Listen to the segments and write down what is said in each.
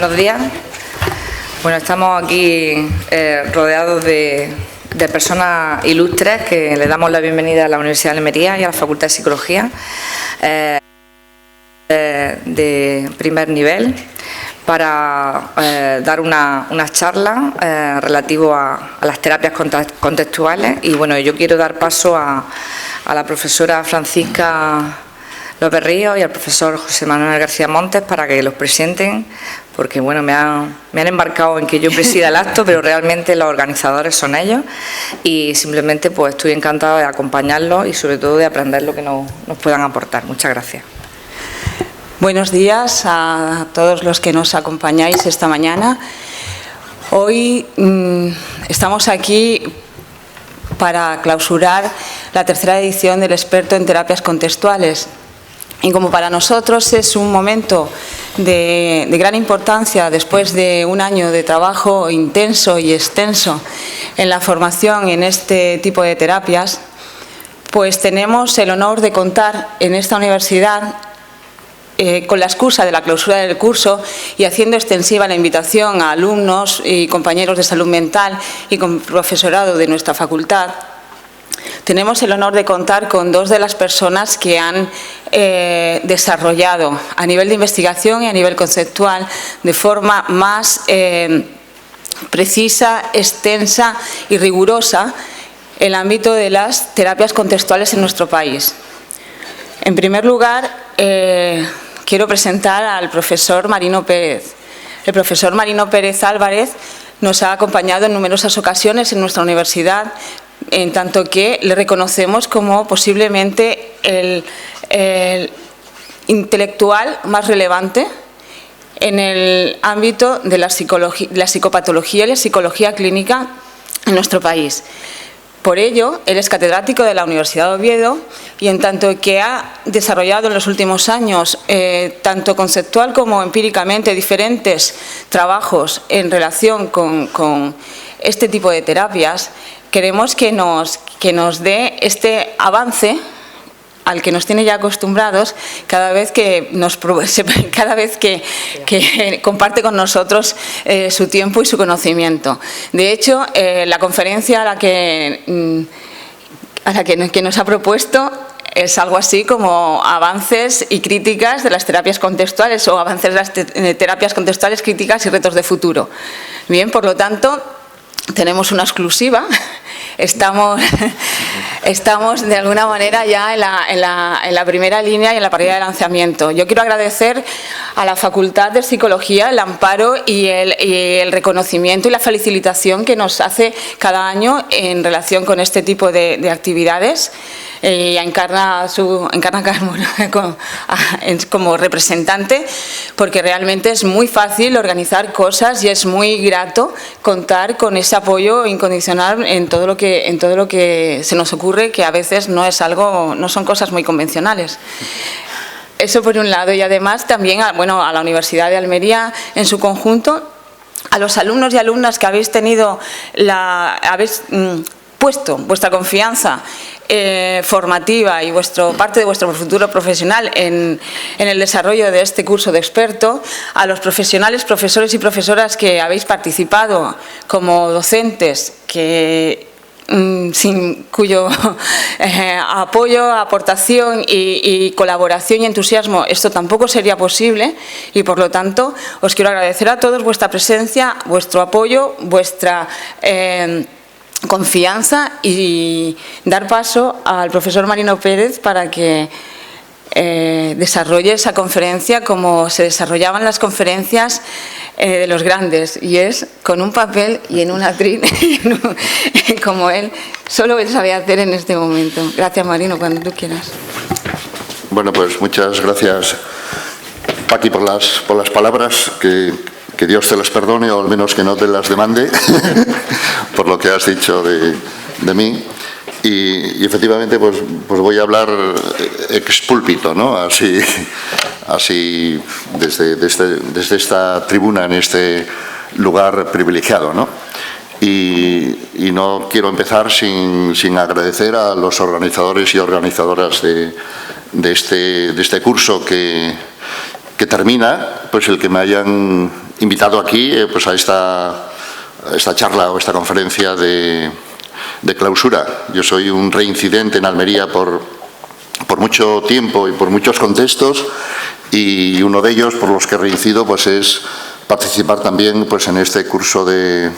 Buenos días. Bueno, estamos aquí rodeados de personas ilustres que le damos la bienvenida a la Universidad de Almería y a la Facultad de Psicología de primer nivel para dar unas charlas relativo a las terapias contextuales. Y bueno, yo quiero dar paso a la profesora Francisca López Ríos y al profesor José Manuel García Montes para que los presenten, porque bueno, me han embarcado en que yo presida el acto, pero realmente los organizadores son ellos y simplemente pues estoy encantada de acompañarlos y sobre todo de aprender lo que nos puedan aportar. Muchas gracias. Buenos días a todos los que nos acompañáis esta mañana. Hoy estamos aquí para clausurar la tercera edición del experto en terapias contextuales. Y como para nosotros es un momento de gran importancia después de un año de trabajo intenso y extenso en la formación en este tipo de terapias, pues tenemos el honor de contar en esta universidad con la excusa de la clausura del curso y haciendo extensiva la invitación a alumnos y compañeros de salud mental y con profesorado de nuestra facultad. Tenemos el honor de contar con dos de las personas que han desarrollado a nivel de investigación y a nivel conceptual de forma más precisa, extensa y rigurosa el ámbito de las terapias contextuales en nuestro país. En primer lugar, quiero presentar al profesor Marino Pérez. El profesor Marino Pérez Álvarez nos ha acompañado en numerosas ocasiones en nuestra universidad, en tanto que le reconocemos como posiblemente el intelectual más relevante en el ámbito de la psicopatología y la psicología clínica en nuestro país. Por ello, él es catedrático de la Universidad de Oviedo y en tanto que ha desarrollado en los últimos años, tanto conceptual como empíricamente, diferentes trabajos en relación con este tipo de terapias, queremos que nos dé este avance al que nos tiene ya acostumbrados cada vez que comparte con nosotros su tiempo y su conocimiento. De hecho, la conferencia a la que nos ha propuesto es algo así como avances y críticas de las terapias contextuales o avances de las terapias contextuales, críticas y retos de futuro. Bien, por lo tanto, tenemos una exclusiva. Estamos de alguna manera ya en la primera línea y en la partida de lanzamiento. Yo quiero agradecer a la Facultad de Psicología el amparo y el reconocimiento y la felicitación que nos hace cada año en relación con este tipo de actividades. Encarna Carmona como representante, porque realmente es muy fácil organizar cosas y es muy grato contar con ese apoyo incondicional en todo lo que se nos ocurre, que a veces no son cosas muy convencionales. Eso por un lado, y además también a la Universidad de Almería en su conjunto, a los alumnos y alumnas que habéis puesto vuestra confianza formativa y parte de vuestro futuro profesional en el desarrollo de este curso de experto, a los profesionales, profesores y profesoras que habéis participado como docentes, sin cuyo apoyo, aportación y colaboración y entusiasmo esto tampoco sería posible, y por lo tanto os quiero agradecer a todos vuestra presencia, vuestro apoyo, vuestra confianza, y dar paso al profesor Marino Pérez para que desarrolle esa conferencia como se desarrollaban las conferencias de los grandes, y es con un papel y en un atril como solo él sabe hacer en este momento. Gracias, Marino, cuando tú quieras. Bueno, pues muchas gracias, Paqui, por las palabras, que Dios te las perdone, o al menos que no te las demande por lo que has dicho de mí. Y efectivamente pues voy a hablar ex púlpito, ¿no? Así desde esta tribuna, en este lugar privilegiado, ¿no? Y no quiero empezar sin agradecer a los organizadores y organizadoras de este curso que termina, pues el que me hayan invitado aquí pues a esta charla o esta conferencia de clausura. Yo soy un reincidente en Almería por mucho tiempo y por muchos contextos, y uno de ellos por los que reincido pues es participar también pues en este curso de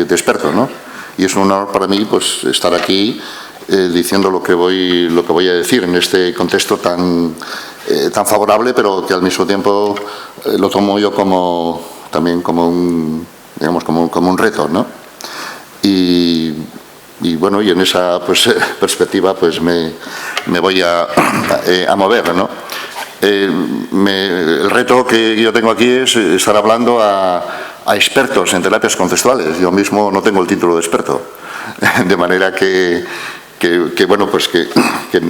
expertos, ¿no? Y es un honor para mí pues estar aquí diciendo lo que voy a decir en este contexto tan favorable, pero que al mismo tiempo lo tomo yo también como un reto, ¿no? Y bueno, y en esa pues perspectiva pues me voy a mover, ¿no? El reto que yo tengo aquí es estar hablando a expertos en terapias contextuales. Yo mismo no tengo el título de experto, de manera que bueno, pues que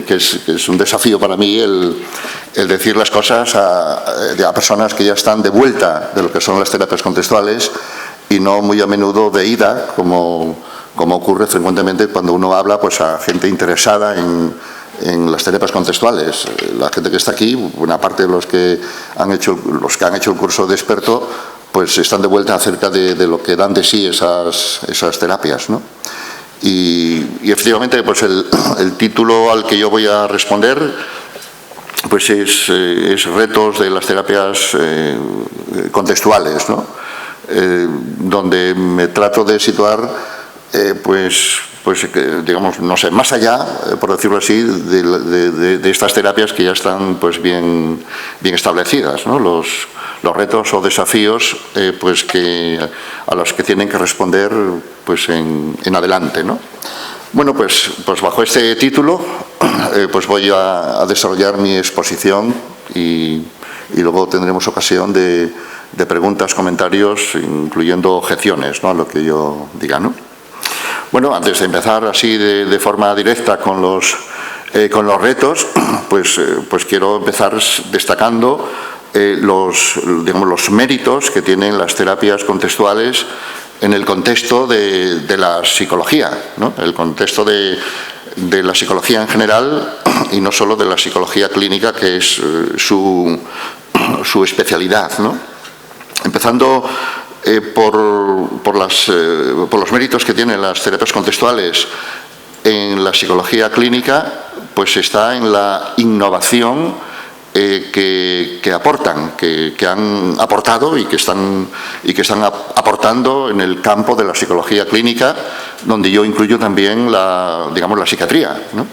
es un desafío para mí el decir las cosas a personas que ya están de vuelta de lo que son las terapias contextuales, y no muy a menudo de ida, como ocurre frecuentemente cuando uno habla pues a gente interesada en las terapias contextuales. La gente que está aquí, buena parte de los que han hecho el curso de experto, pues están de vuelta acerca de lo que dan de sí esas terapias, ¿no? Y efectivamente pues el título al que yo voy a responder pues es retos de las terapias contextuales, ¿no? Donde me trato de situar pues digamos, no sé, más allá, por decirlo así, de estas terapias que ya están pues bien establecidas, ¿no? Los retos o desafíos pues a los que tienen que responder pues en adelante, ¿no? Bueno, pues bajo este título pues voy a desarrollar mi exposición, y luego tendremos ocasión de preguntas, comentarios, incluyendo objeciones, ¿no?, a lo que yo diga, ¿no? Bueno, antes de empezar así de forma directa con los retos, pues quiero empezar destacando los méritos que tienen las terapias contextuales en el contexto de la psicología, ¿no? El contexto de la psicología en general, y no solo de la psicología clínica, que es su especialidad, ¿no? Empezando por los méritos que tienen las terapias contextuales en la psicología clínica, pues está en la innovación que aportan, que han aportado y que están aportando en el campo de la psicología clínica, donde yo incluyo también la psiquiatría, ¿no?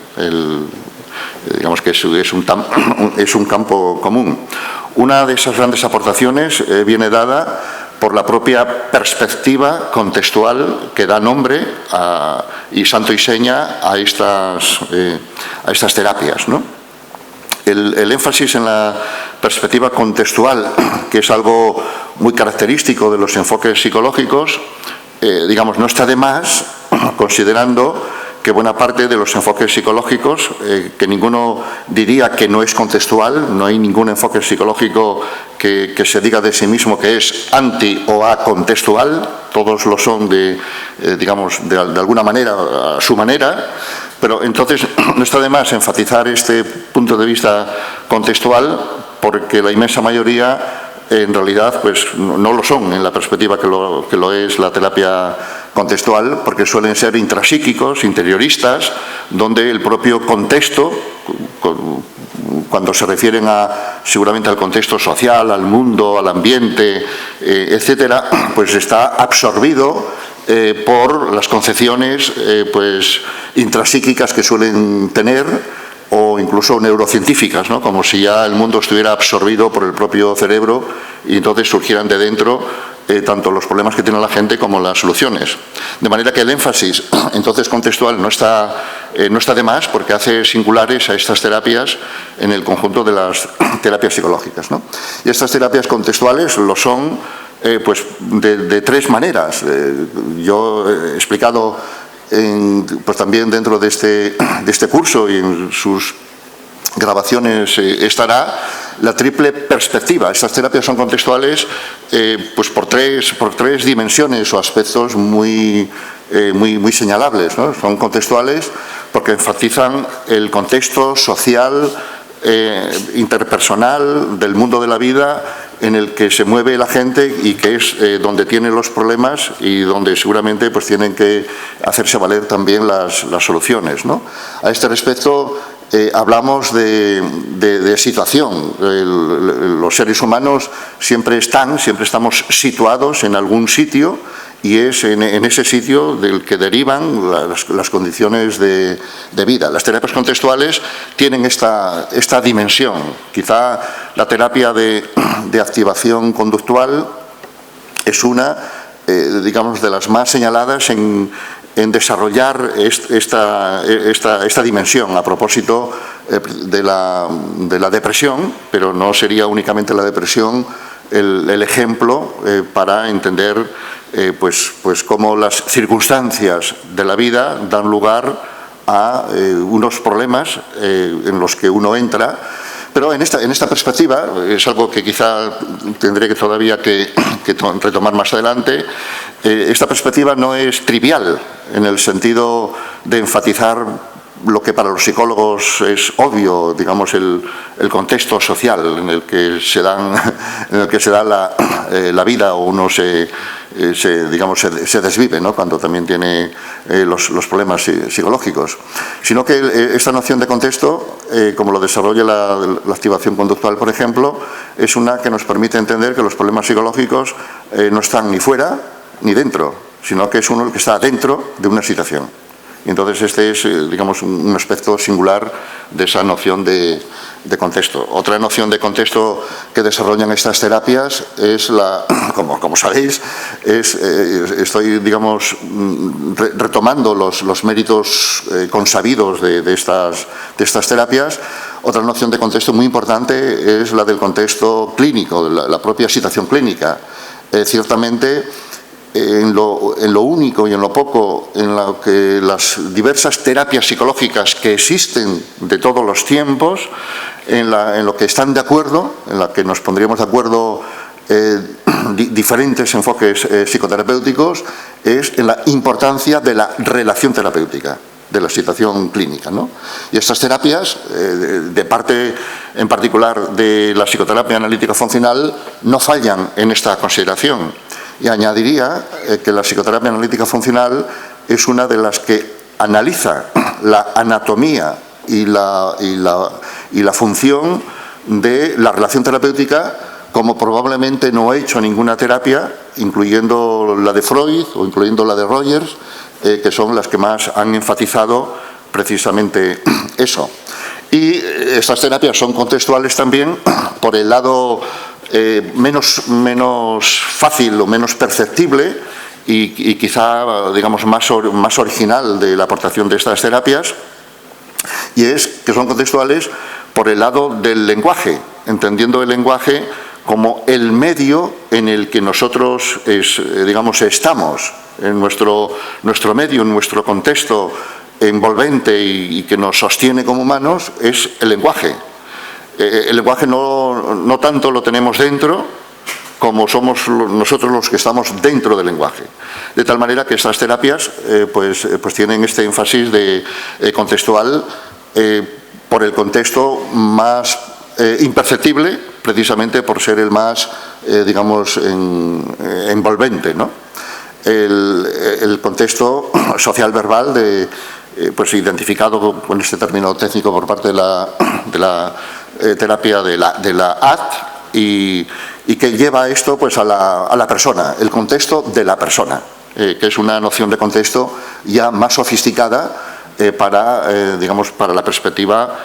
Digamos que es un campo común. Una de esas grandes aportaciones viene dada por la propia perspectiva contextual que da nombre y santo y seña a estas terapias, ¿no? El énfasis en la perspectiva contextual, que es algo muy característico de los enfoques psicológicos, digamos, no está de más, considerando que buena parte de los enfoques psicológicos, que ninguno diría que no es contextual, no hay ningún enfoque psicológico que se diga de sí mismo que es anti o acontextual, todos lo son de alguna manera, a su manera, pero entonces no está de más enfatizar este punto de vista contextual, porque la inmensa mayoría en realidad pues no lo son en la perspectiva que lo es la terapia contextual, porque suelen ser intrapsíquicos, interioristas, donde el propio contexto, cuando se refieren seguramente al contexto social, al mundo, al ambiente, etcétera, pues está absorbido por las concepciones pues intrapsíquicas que suelen tener, o incluso neurocientíficas, ¿no? Como si ya el mundo estuviera absorbido por el propio cerebro y entonces surgieran de dentro tanto los problemas que tiene la gente como las soluciones. De manera que el énfasis entonces contextual no está de más, porque hace singulares a estas terapias en el conjunto de las terapias psicológicas, ¿no? Y estas terapias contextuales lo son pues de tres maneras. Yo he explicado pues también dentro de este curso, y en sus grabaciones estará la triple perspectiva. Estas terapias son contextuales pues por tres dimensiones o aspectos muy señalables, ¿no? Son contextuales porque enfatizan el contexto social, interpersonal del mundo de la vida, en el que se mueve la gente y que es donde tienen los problemas y donde seguramente pues tienen que hacerse valer también las soluciones, ¿no? A este respecto, hablamos de situación. Los seres humanos siempre estamos situados en algún sitio y es en ese sitio del que derivan las condiciones de vida. Las terapias contextuales tienen esta dimensión. Quizá la terapia de activación conductual es una, digamos, de las más señaladas en desarrollar esta dimensión a propósito de la depresión, pero no sería únicamente la depresión el ejemplo para entender pues cómo las circunstancias de la vida dan lugar a unos problemas en los que uno entra. Pero en esta perspectiva, es algo que quizá tendré que todavía que retomar más adelante, esta perspectiva no es trivial en el sentido de enfatizar lo que para los psicólogos es obvio, digamos, el contexto social en el que se da la vida o uno se desvive, ¿no?, cuando también tiene los problemas psicológicos, sino que esta noción de contexto, como lo desarrolla la activación conductual, por ejemplo, es una que nos permite entender que los problemas psicológicos no están ni fuera ni dentro, sino que es uno el que está dentro de una situación. Y entonces este es, digamos, un aspecto singular de esa noción de contexto. Otra noción de contexto que desarrollan estas terapias es como sabéis, estoy, digamos, retomando los méritos consabidos de estas terapias. Otra noción de contexto muy importante es la del contexto clínico, la propia situación clínica. Ciertamente, en lo único y en lo poco en lo que las diversas terapias psicológicas que existen de todos los tiempos, en lo que están de acuerdo, en la que nos pondríamos de acuerdo diferentes enfoques psicoterapéuticos, es en la importancia de la relación terapéutica, de la situación clínica, ¿no? Y estas terapias, de parte en particular de la psicoterapia analítica funcional, no fallan en esta consideración. Y añadiría que la psicoterapia analítica funcional es una de las que analiza la anatomía y la función de la relación terapéutica como probablemente no ha hecho ninguna terapia, incluyendo la de Freud o incluyendo la de Rogers, que son las que más han enfatizado precisamente eso. Y estas terapias son contextuales también por el lado menos fácil o menos perceptible y quizá, digamos, más original de la aportación de estas terapias, y es que son contextuales por el lado del lenguaje, entendiendo el lenguaje como el medio en el que nosotros, digamos, estamos, en nuestro medio, en nuestro contexto envolvente y que nos sostiene como humanos, es el lenguaje. El lenguaje no tanto lo tenemos dentro como somos nosotros los que estamos dentro del lenguaje. De tal manera que estas terapias pues tienen este énfasis de contextual por el contexto más imperceptible, precisamente por ser el más, digamos, envolvente, ¿no? El contexto social verbal pues identificado con este término técnico por parte de la terapia de la ACT y que lleva esto pues a la persona, el contexto de la persona, que es una noción de contexto ya más sofisticada digamos, para la perspectiva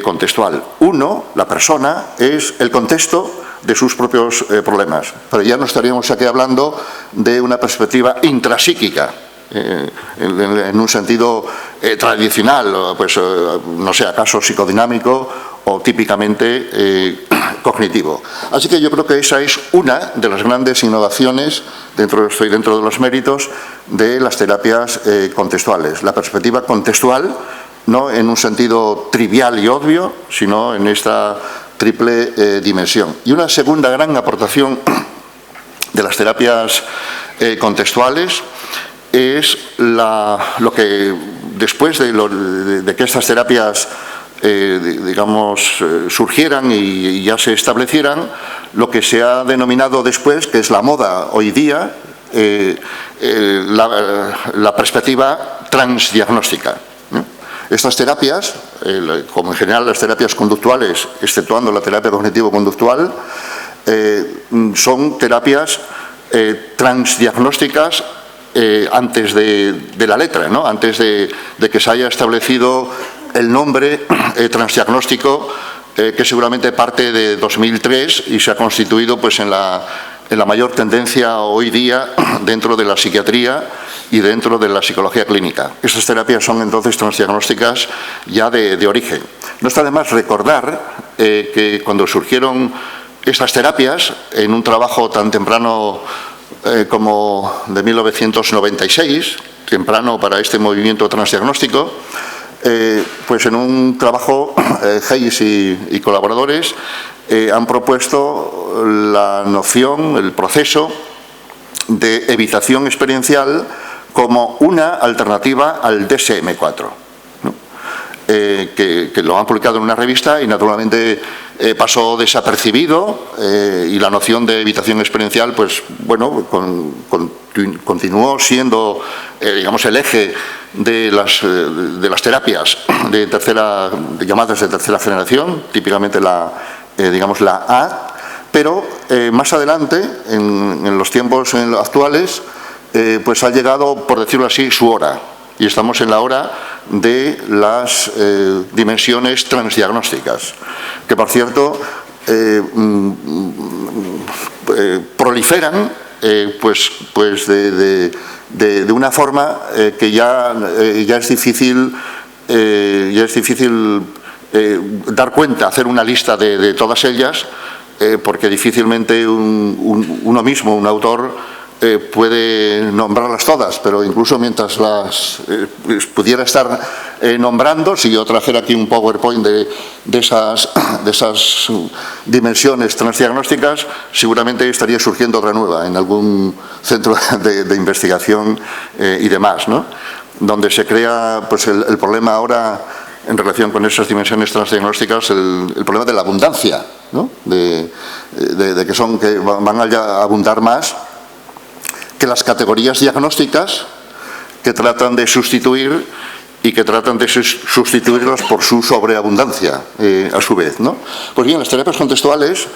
contextual. Uno, la persona, es el contexto de sus propios problemas, pero ya no estaríamos aquí hablando de una perspectiva intrapsíquica, en un sentido tradicional, pues no sé, acaso psicodinámico o típicamente cognitivo. Así que yo creo que esa es una de las grandes innovaciones, estoy dentro de los méritos de las terapias contextuales, la perspectiva contextual, no en un sentido trivial y obvio, sino en esta triple dimensión. Y una segunda gran aportación de las terapias contextuales es lo que después de que estas terapias surgieran y ya se establecieran lo que se ha denominado después, que es la moda hoy día, la perspectiva transdiagnóstica. Estas terapias, como en general las terapias conductuales, exceptuando la terapia cognitivo-conductual, son terapias transdiagnósticas antes de la letra, ¿no? Antes de que se haya establecido el nombre transdiagnóstico, que seguramente parte de 2003 y se ha constituido pues, en la mayor tendencia hoy día dentro de la psiquiatría y dentro de la psicología clínica. Estas terapias son entonces transdiagnósticas ya de origen. No está de más recordar que cuando surgieron estas terapias, en un trabajo tan temprano como de 1996, temprano para este movimiento transdiagnóstico, pues en un trabajo, Hayes y colaboradores han propuesto la noción, el proceso de evitación experiencial como una alternativa al DSM-4, ¿no? Que lo han publicado en una revista y naturalmente pasó desapercibido y la noción de evitación experiencial, pues bueno, continuó siendo, digamos, el eje de las terapias llamadas de tercera generación, típicamente la A, pero más adelante, en los tiempos actuales, pues ha llegado, por decirlo así, su hora. Y estamos en la hora de las dimensiones transdiagnósticas, que por cierto proliferan pues de una forma que ya es difícil dar cuenta, hacer una lista de todas ellas, porque difícilmente uno mismo, un autor, puede nombrarlas todas, pero incluso mientras las pudiera estar nombrando, si yo trajera aquí un PowerPoint de esas dimensiones transdiagnósticas, seguramente estaría surgiendo otra nueva en algún centro de investigación y demás, ¿no? Donde se crea pues el problema ahora en relación con esas dimensiones transdiagnósticas, el problema de la abundancia, ¿no? de que van a abundar más que las categorías diagnósticas que tratan de sustituir y que tratan de sustituirlas por su sobreabundancia, a su vez, ¿no? Pues bien, las terapias contextuales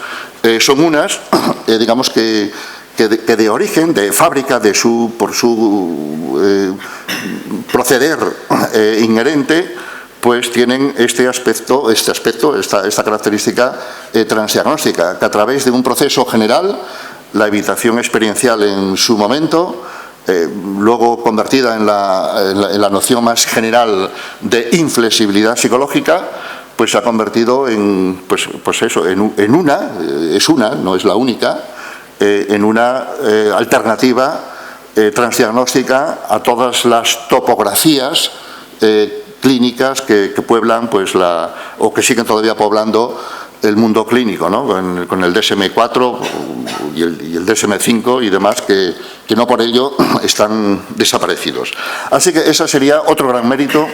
son unas, digamos que de origen, de fábrica, por su proceder inherente, pues tienen esta característica transdiagnóstica, que a través de un proceso general, la evitación experiencial en su momento, luego convertida en la noción más general de inflexibilidad psicológica, pues se ha convertido en una, no es la única, en una alternativa transdiagnóstica a todas las topografías clínicas que pueblan o que siguen todavía poblando el mundo clínico, ¿no? Con el DSM-4 y el DSM-5 y demás, que no por ello están desaparecidos. Así que ese sería otro gran mérito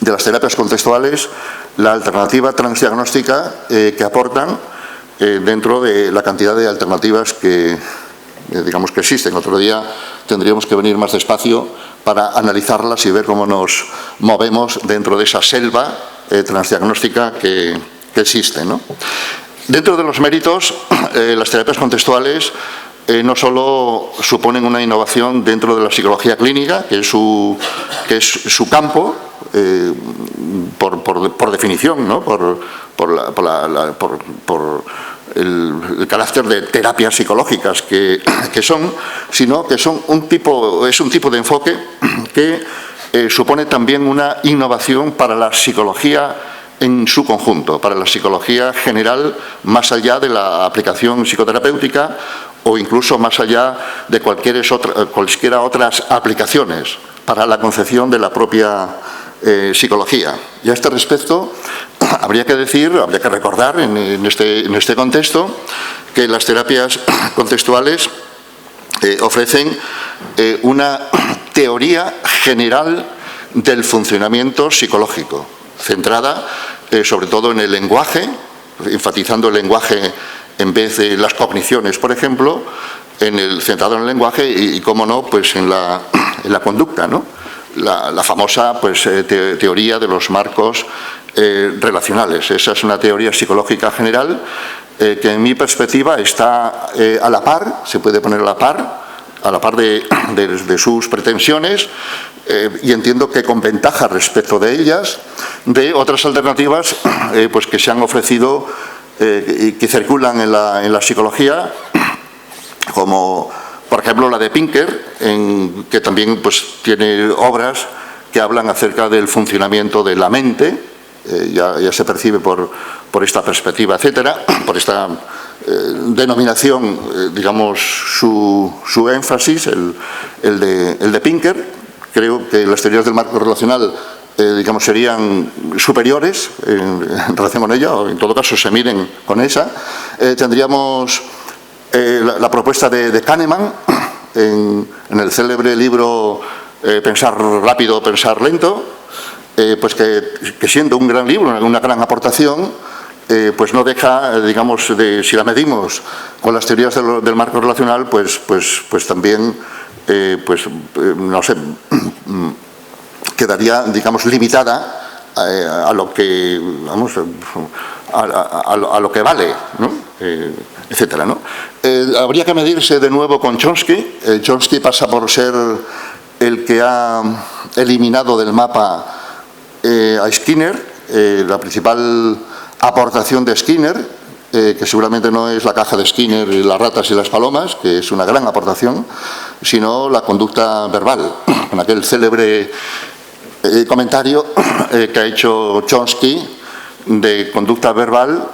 de las terapias contextuales, la alternativa transdiagnóstica que aportan dentro de la cantidad de alternativas que existen. Otro día tendríamos que venir más despacio para analizarlas y ver cómo nos movemos dentro de esa selva transdiagnóstica que existe, ¿no? Dentro de los méritos, las terapias contextuales no solo suponen una innovación dentro de la psicología clínica, que es su campo, por definición, ¿no? por el carácter de terapias psicológicas que son, sino que es un tipo de enfoque que supone también una innovación para la psicología en su conjunto, para la psicología general, más allá de la aplicación psicoterapéutica o incluso más allá de cualquiera otras aplicaciones para la concepción de la propia psicología. Y a este respecto habría que recordar en este contexto que las terapias contextuales ofrecen una teoría general del funcionamiento psicológico, centrada sobre todo en el lenguaje, enfatizando el lenguaje en vez de las cogniciones, por ejemplo, centrado en el lenguaje y cómo no, pues en la conducta, ¿no? La famosa pues, teoría de los marcos relacionales. Esa es una teoría psicológica general que en mi perspectiva está a la par, se puede poner a la par de sus pretensiones y entiendo que con ventaja respecto de ellas, de otras alternativas pues que se han ofrecido y que circulan en la psicología, como por ejemplo la de Pinker, que también pues, tiene obras que hablan acerca del funcionamiento de la mente, ya se percibe por esta perspectiva, etcétera, por esta denominación, digamos, su énfasis, el de Pinker. Creo que las teorías del marco relacional, digamos, serían superiores en relación con ella, o en todo caso se miden con esa. Tendríamos la propuesta de Kahneman en el célebre libro Pensar rápido, pensar lento, pues que siendo un gran libro, una gran aportación, pues no deja, digamos, si la medimos con las teorías del marco relacional, pues también, no sé, quedaría, digamos, limitada a lo que, vamos, a lo que vale, ¿no? Etcétera, ¿no? Habría que medirse de nuevo con Chomsky. Chomsky pasa por ser el que ha eliminado del mapa a Skinner. La principal aportación de Skinner, que seguramente no es la caja de Skinner y las ratas y las palomas, que es una gran aportación, sino la conducta verbal, con aquel célebre comentario que ha hecho Chomsky de conducta verbal,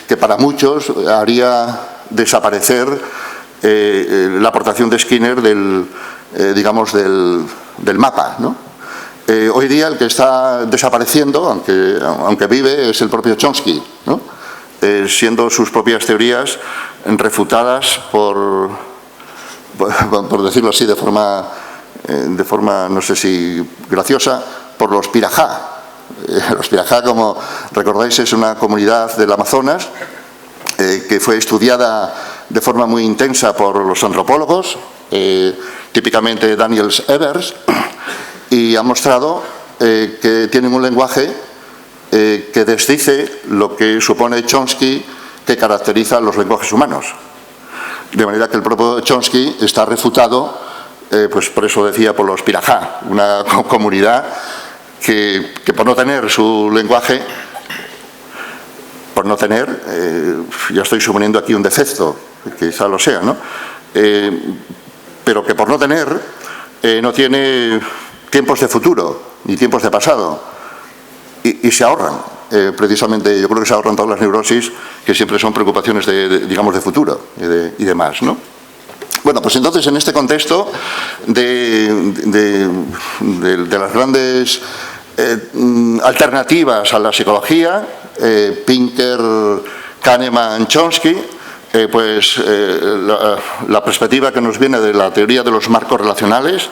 que para muchos haría desaparecer la aportación de Skinner digamos, del mapa, ¿no? Hoy día el que está desapareciendo, aunque vive, es el propio Chomsky, ¿no? Siendo sus propias teorías refutadas por decirlo así de forma, no sé si graciosa, por los Pirajá. Los Pirajá, como recordáis, es una comunidad del Amazonas que fue estudiada de forma muy intensa por los antropólogos, típicamente Daniel Evers, y ha mostrado que tienen un lenguaje que desdice lo que supone Chomsky que caracteriza los lenguajes humanos. De manera que el propio Chomsky está refutado, pues por eso decía, por los Pirajá, una comunidad que por no tener su lenguaje, ya estoy suponiendo aquí un defecto, que quizá lo sea, ¿no? Pero que por no tener, no tiene tiempos de futuro ni tiempos de pasado y se ahorran, precisamente, yo creo que se ahorran todas las neurosis que siempre son preocupaciones digamos, de futuro y demás, ¿no? Bueno, pues entonces en este contexto de las grandes alternativas a la psicología, Pinker, Kahneman, Chomsky, la perspectiva que nos viene de la teoría de los marcos relacionales,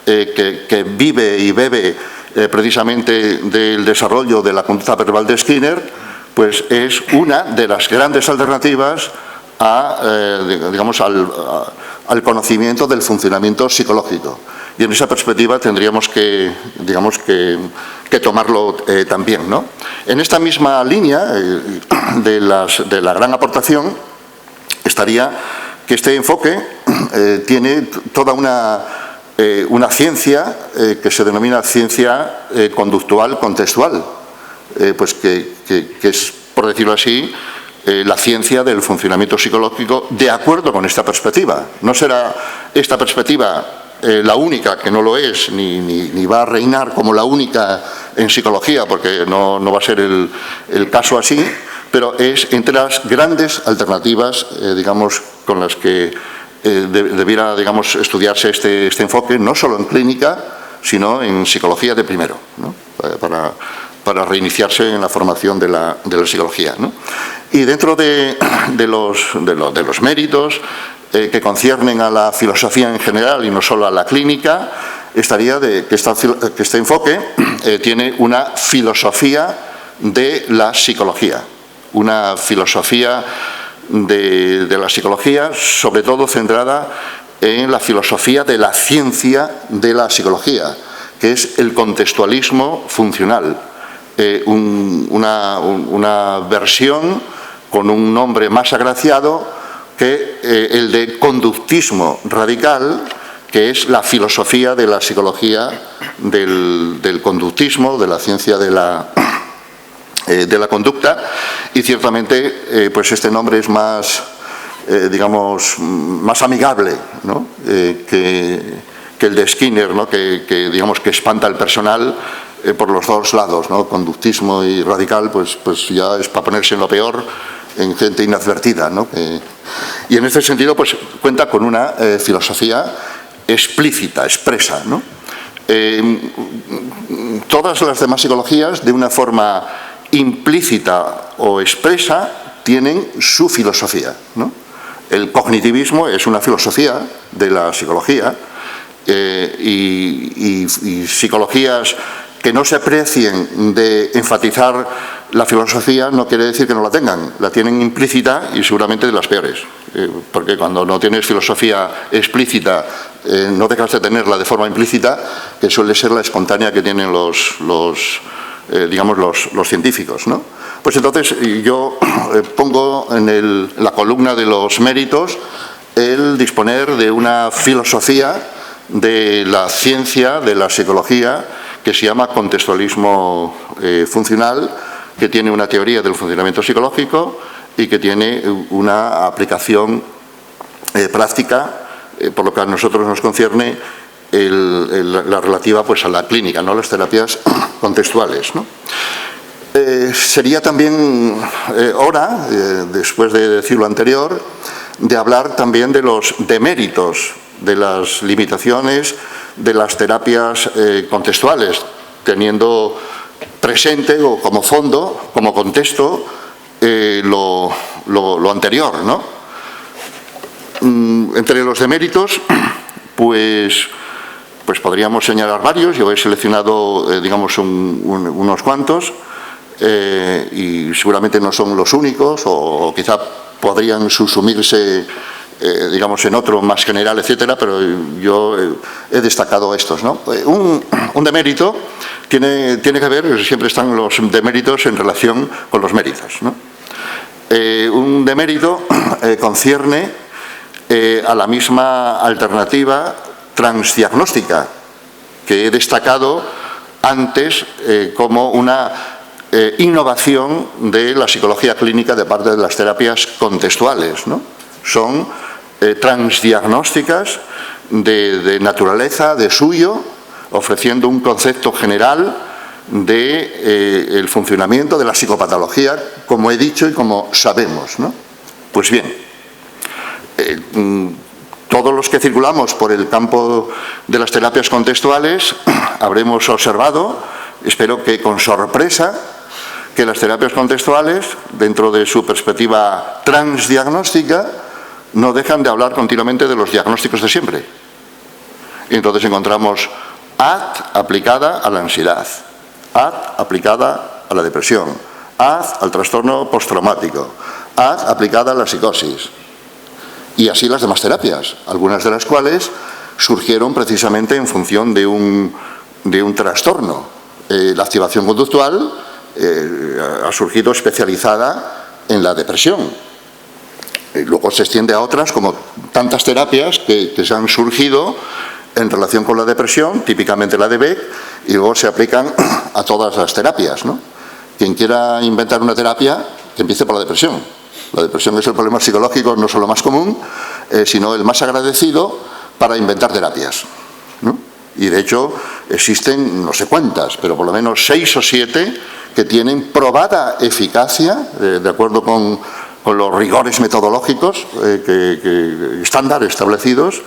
que vive y bebe precisamente del desarrollo de la conducta verbal de Skinner, pues es una de las grandes alternativas digamos, al conocimiento del funcionamiento psicológico. Y en esa perspectiva tendríamos que, digamos, que tomarlo también, ¿no? En esta misma línea de la gran aportación estaría que este enfoque tiene toda una ciencia que se denomina ciencia conductual contextual, pues que es, por decirlo así, la ciencia del funcionamiento psicológico de acuerdo con esta perspectiva. No será esta perspectiva la única, que no lo es, ni va a reinar como la única en psicología, porque no va a ser el caso así, pero es entre las grandes alternativas, digamos, con las que debiera, digamos, estudiarse este enfoque, no solo en clínica, sino en psicología de primero, ¿no? Para reiniciarse en la formación de la psicología, ¿no? Y dentro de los méritos que conciernen a la filosofía en general y no solo a la clínica, estaría que este enfoque tiene una filosofía de la psicología, una filosofía de la psicología, sobre todo centrada en la filosofía de la ciencia de la psicología, que es el contextualismo funcional, una versión con un nombre más agraciado que el de conductismo radical, que es la filosofía de la psicología del conductismo, de la ciencia de la conducta, y ciertamente pues este nombre es más, digamos, más amigable, ¿no? que el de Skinner, ¿no? que digamos que espanta al personal por los dos lados, ¿no? Conductismo y radical, pues ya es para ponerse en lo peor en gente inadvertida, ¿no? Y en este sentido pues cuenta con una filosofía explícita, expresa, ¿no? Todas las demás psicologías, de una forma implícita o expresa, tienen su filosofía, ¿no? El cognitivismo es una filosofía de la psicología, y psicologías que no se precien de enfatizar la filosofía no quiere decir que no la tengan, la tienen implícita y seguramente de las peores, porque cuando no tienes filosofía explícita no dejas de tenerla de forma implícita, que suele ser la espontánea que tienen los científicos, ¿no? Pues entonces yo pongo en la columna de los méritos el disponer de una filosofía de la ciencia, de la psicología, que se llama contextualismo funcional, que tiene una teoría del funcionamiento psicológico y que tiene una aplicación práctica, por lo que a nosotros nos concierne, la relativa pues a la clínica, ¿no? Las terapias contextuales, ¿no? Sería también hora, después de decir lo anterior, de hablar también de los deméritos, de las limitaciones de las terapias contextuales, teniendo presente o como fondo, como contexto, lo anterior, ¿no? Entre los deméritos, pues podríamos señalar varios. Yo he seleccionado, digamos, unos cuantos, y seguramente no son los únicos, o quizá podrían subsumirse, digamos, en otro más general, etcétera, pero yo he destacado estos, ¿no? Un demérito tiene que ver, siempre están los deméritos en relación con los méritos, ¿no? Un demérito concierne a la misma alternativa transdiagnóstica que he destacado antes como una innovación de la psicología clínica de parte de las terapias contextuales, ¿no? Son transdiagnósticas de naturaleza, de suyo, ofreciendo un concepto general del funcionamiento de la psicopatología, como he dicho y como sabemos, ¿no? Pues bien, todos los que circulamos por el campo de las terapias contextuales habremos observado, espero que con sorpresa, que las terapias contextuales, dentro de su perspectiva transdiagnóstica, no dejan de hablar continuamente de los diagnósticos de siempre. Y entonces encontramos AD aplicada a la ansiedad, AD aplicada a la depresión, AD al trastorno postraumático, AD aplicada a la psicosis. Y así las demás terapias, algunas de las cuales surgieron precisamente en función de un trastorno. La activación conductual ha surgido especializada en la depresión. Luego se extiende a otras, como tantas terapias que se han surgido en relación con la depresión, típicamente la de Beck, y luego se aplican a todas las terapias, ¿no? Quien quiera inventar una terapia, que empiece por la depresión. La depresión es el problema psicológico no solo más común, sino el más agradecido para inventar terapias, ¿no? Y de hecho existen no sé cuántas, pero por lo menos 6 o 7 que tienen probada eficacia, de acuerdo con los rigores metodológicos estándar establecidos,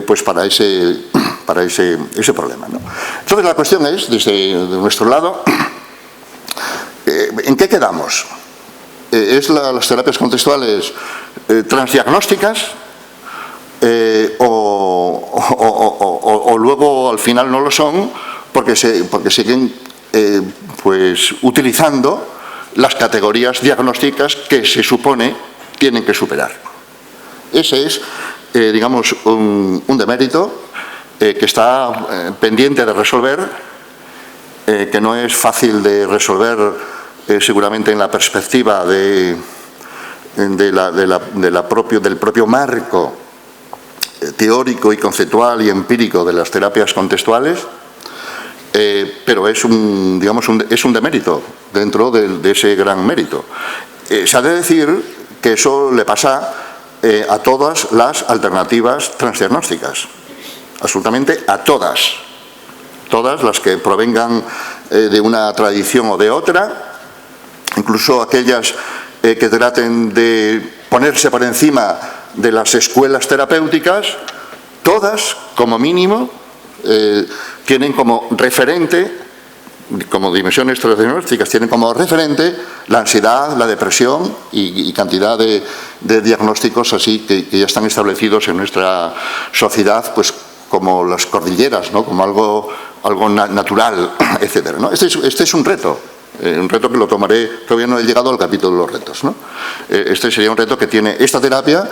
pues para ese problema, ¿no? Entonces la cuestión es, desde nuestro lado, ¿en qué quedamos? ¿Es las terapias contextuales transdiagnósticas o luego al final no lo son porque siguen pues utilizando las categorías diagnósticas que se supone tienen que superar. Ese es, digamos, un demérito que está pendiente de resolver, que no es fácil de resolver seguramente en la perspectiva del propio marco teórico y conceptual y empírico de las terapias contextuales, pero es un demérito dentro de ese gran mérito. Se ha de decir que eso le pasa a todas las alternativas transdiagnósticas, absolutamente a todas las que provengan de una tradición o de otra, incluso aquellas que traten de ponerse por encima de las escuelas terapéuticas, todas, como mínimo, tienen como referente, como dimensiones transdiagnósticas, tienen como referente la ansiedad, la depresión y cantidad de diagnósticos así que ya están establecidos en nuestra sociedad, pues como las cordilleras, ¿no? Como algo natural, etcétera, ¿no? Este es un reto que lo tomaré, todavía no he llegado al capítulo de los retos, ¿no? Este sería un reto que tiene esta terapia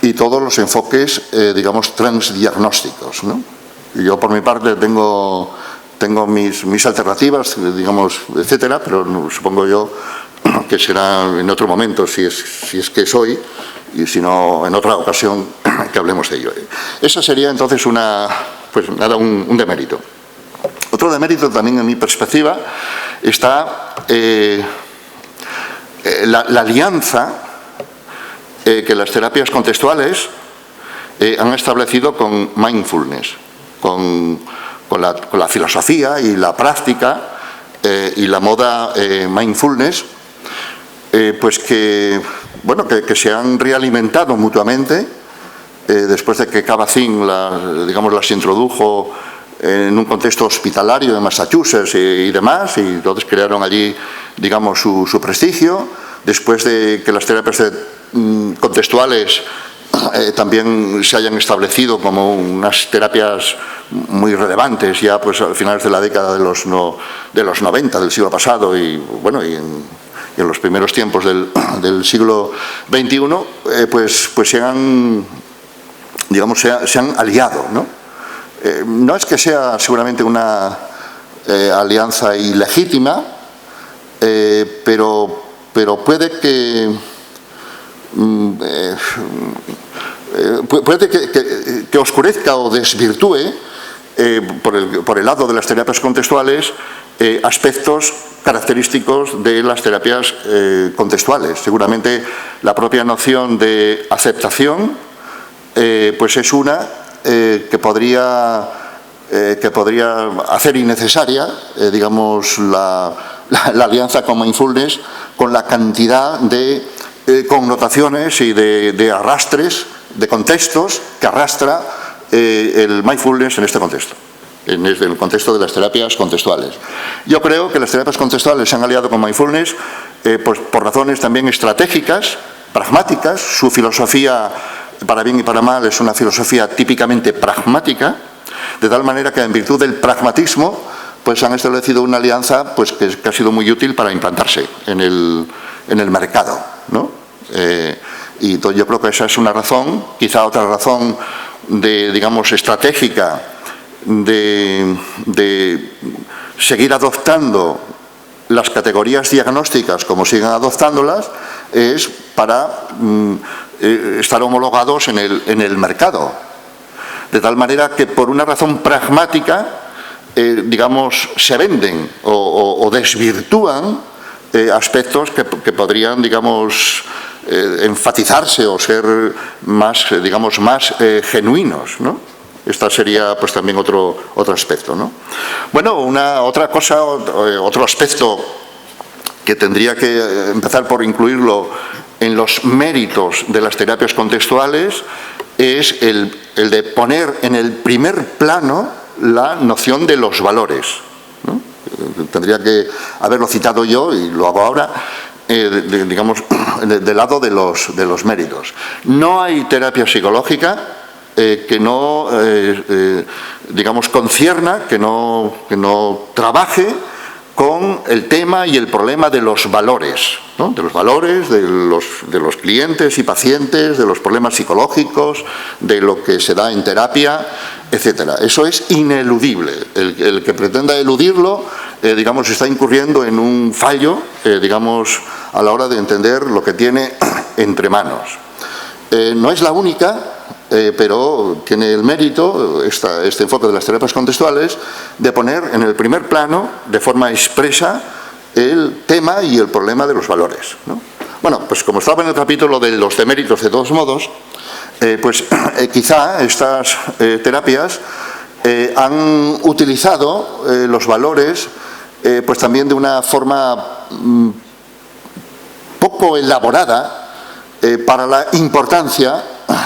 y todos los enfoques, digamos, transdiagnósticos, ¿no? Y yo, por mi parte, tengo mis alternativas, digamos, etcétera, pero supongo yo que será en otro momento, si es que es hoy, y si no, en otra ocasión que hablemos de ello. Esa sería entonces un demérito. Otro demérito también, en mi perspectiva, está la alianza que las terapias contextuales han establecido con mindfulness, con la filosofía y la práctica y la moda mindfulness, pues que se han realimentado mutuamente después de que Kabat-Zinn las introdujo en un contexto hospitalario de Massachusetts y demás, y entonces crearon allí, digamos, su prestigio. Después de que las terapias contextuales también se hayan establecido como unas terapias muy relevantes ya pues a finales de la década de los 90 del siglo pasado y en los primeros tiempos del siglo XXI, pues se han aliado, ¿no? No es que sea seguramente una alianza ilegítima, pero puede que oscurezca o desvirtúe por el lado de las terapias contextuales aspectos característicos de las terapias contextuales. Seguramente la propia noción de aceptación pues es una que podría hacer innecesaria digamos la alianza con mindfulness, con la cantidad de connotaciones y de arrastres, de contextos que arrastra el mindfulness en este contexto, en el contexto de las terapias contextuales. Yo creo que las terapias contextuales se han aliado con mindfulness pues por razones también estratégicas, pragmáticas. Su filosofía, para bien y para mal, es una filosofía típicamente pragmática, de tal manera que en virtud del pragmatismo pues han establecido una alianza pues que ha sido muy útil para implantarse en el mercado, ¿no? Y entonces yo creo que esa es una razón. Quizá otra razón digamos estratégica de seguir adoptando las categorías diagnósticas como siguen adoptándolas es para estar homologados en el mercado, de tal manera que por una razón pragmática digamos se venden o desvirtúan aspectos que podrían digamos enfatizarse o ser más digamos más genuinos, ¿no? Esta sería pues también otro aspecto, ¿no? Bueno, otra cosa, otro aspecto que tendría que empezar por incluirlo en los méritos de las terapias contextuales es el de poner en el primer plano la noción de los valores, ¿no? Tendría que haberlo citado yo y lo hago ahora, digamos, del lado de los méritos. No hay terapia psicológica que no, digamos, concierna, que no trabaje con el tema y el problema de los valores, ¿no? De los valores de los clientes y pacientes, de los problemas psicológicos, de lo que se da en terapia, etcétera. Eso es ineludible. El que pretenda eludirlo, digamos, está incurriendo en un fallo, digamos, a la hora de entender lo que tiene entre manos. No es la única, pero tiene el mérito, este enfoque de las terapias contextuales, de poner en el primer plano, de forma expresa, el tema y el problema de los valores, ¿no? Bueno, pues como estaba en el capítulo de los deméritos, de todos modos, pues quizá estas terapias han utilizado los valores pues también de una forma poco elaborada para la importancia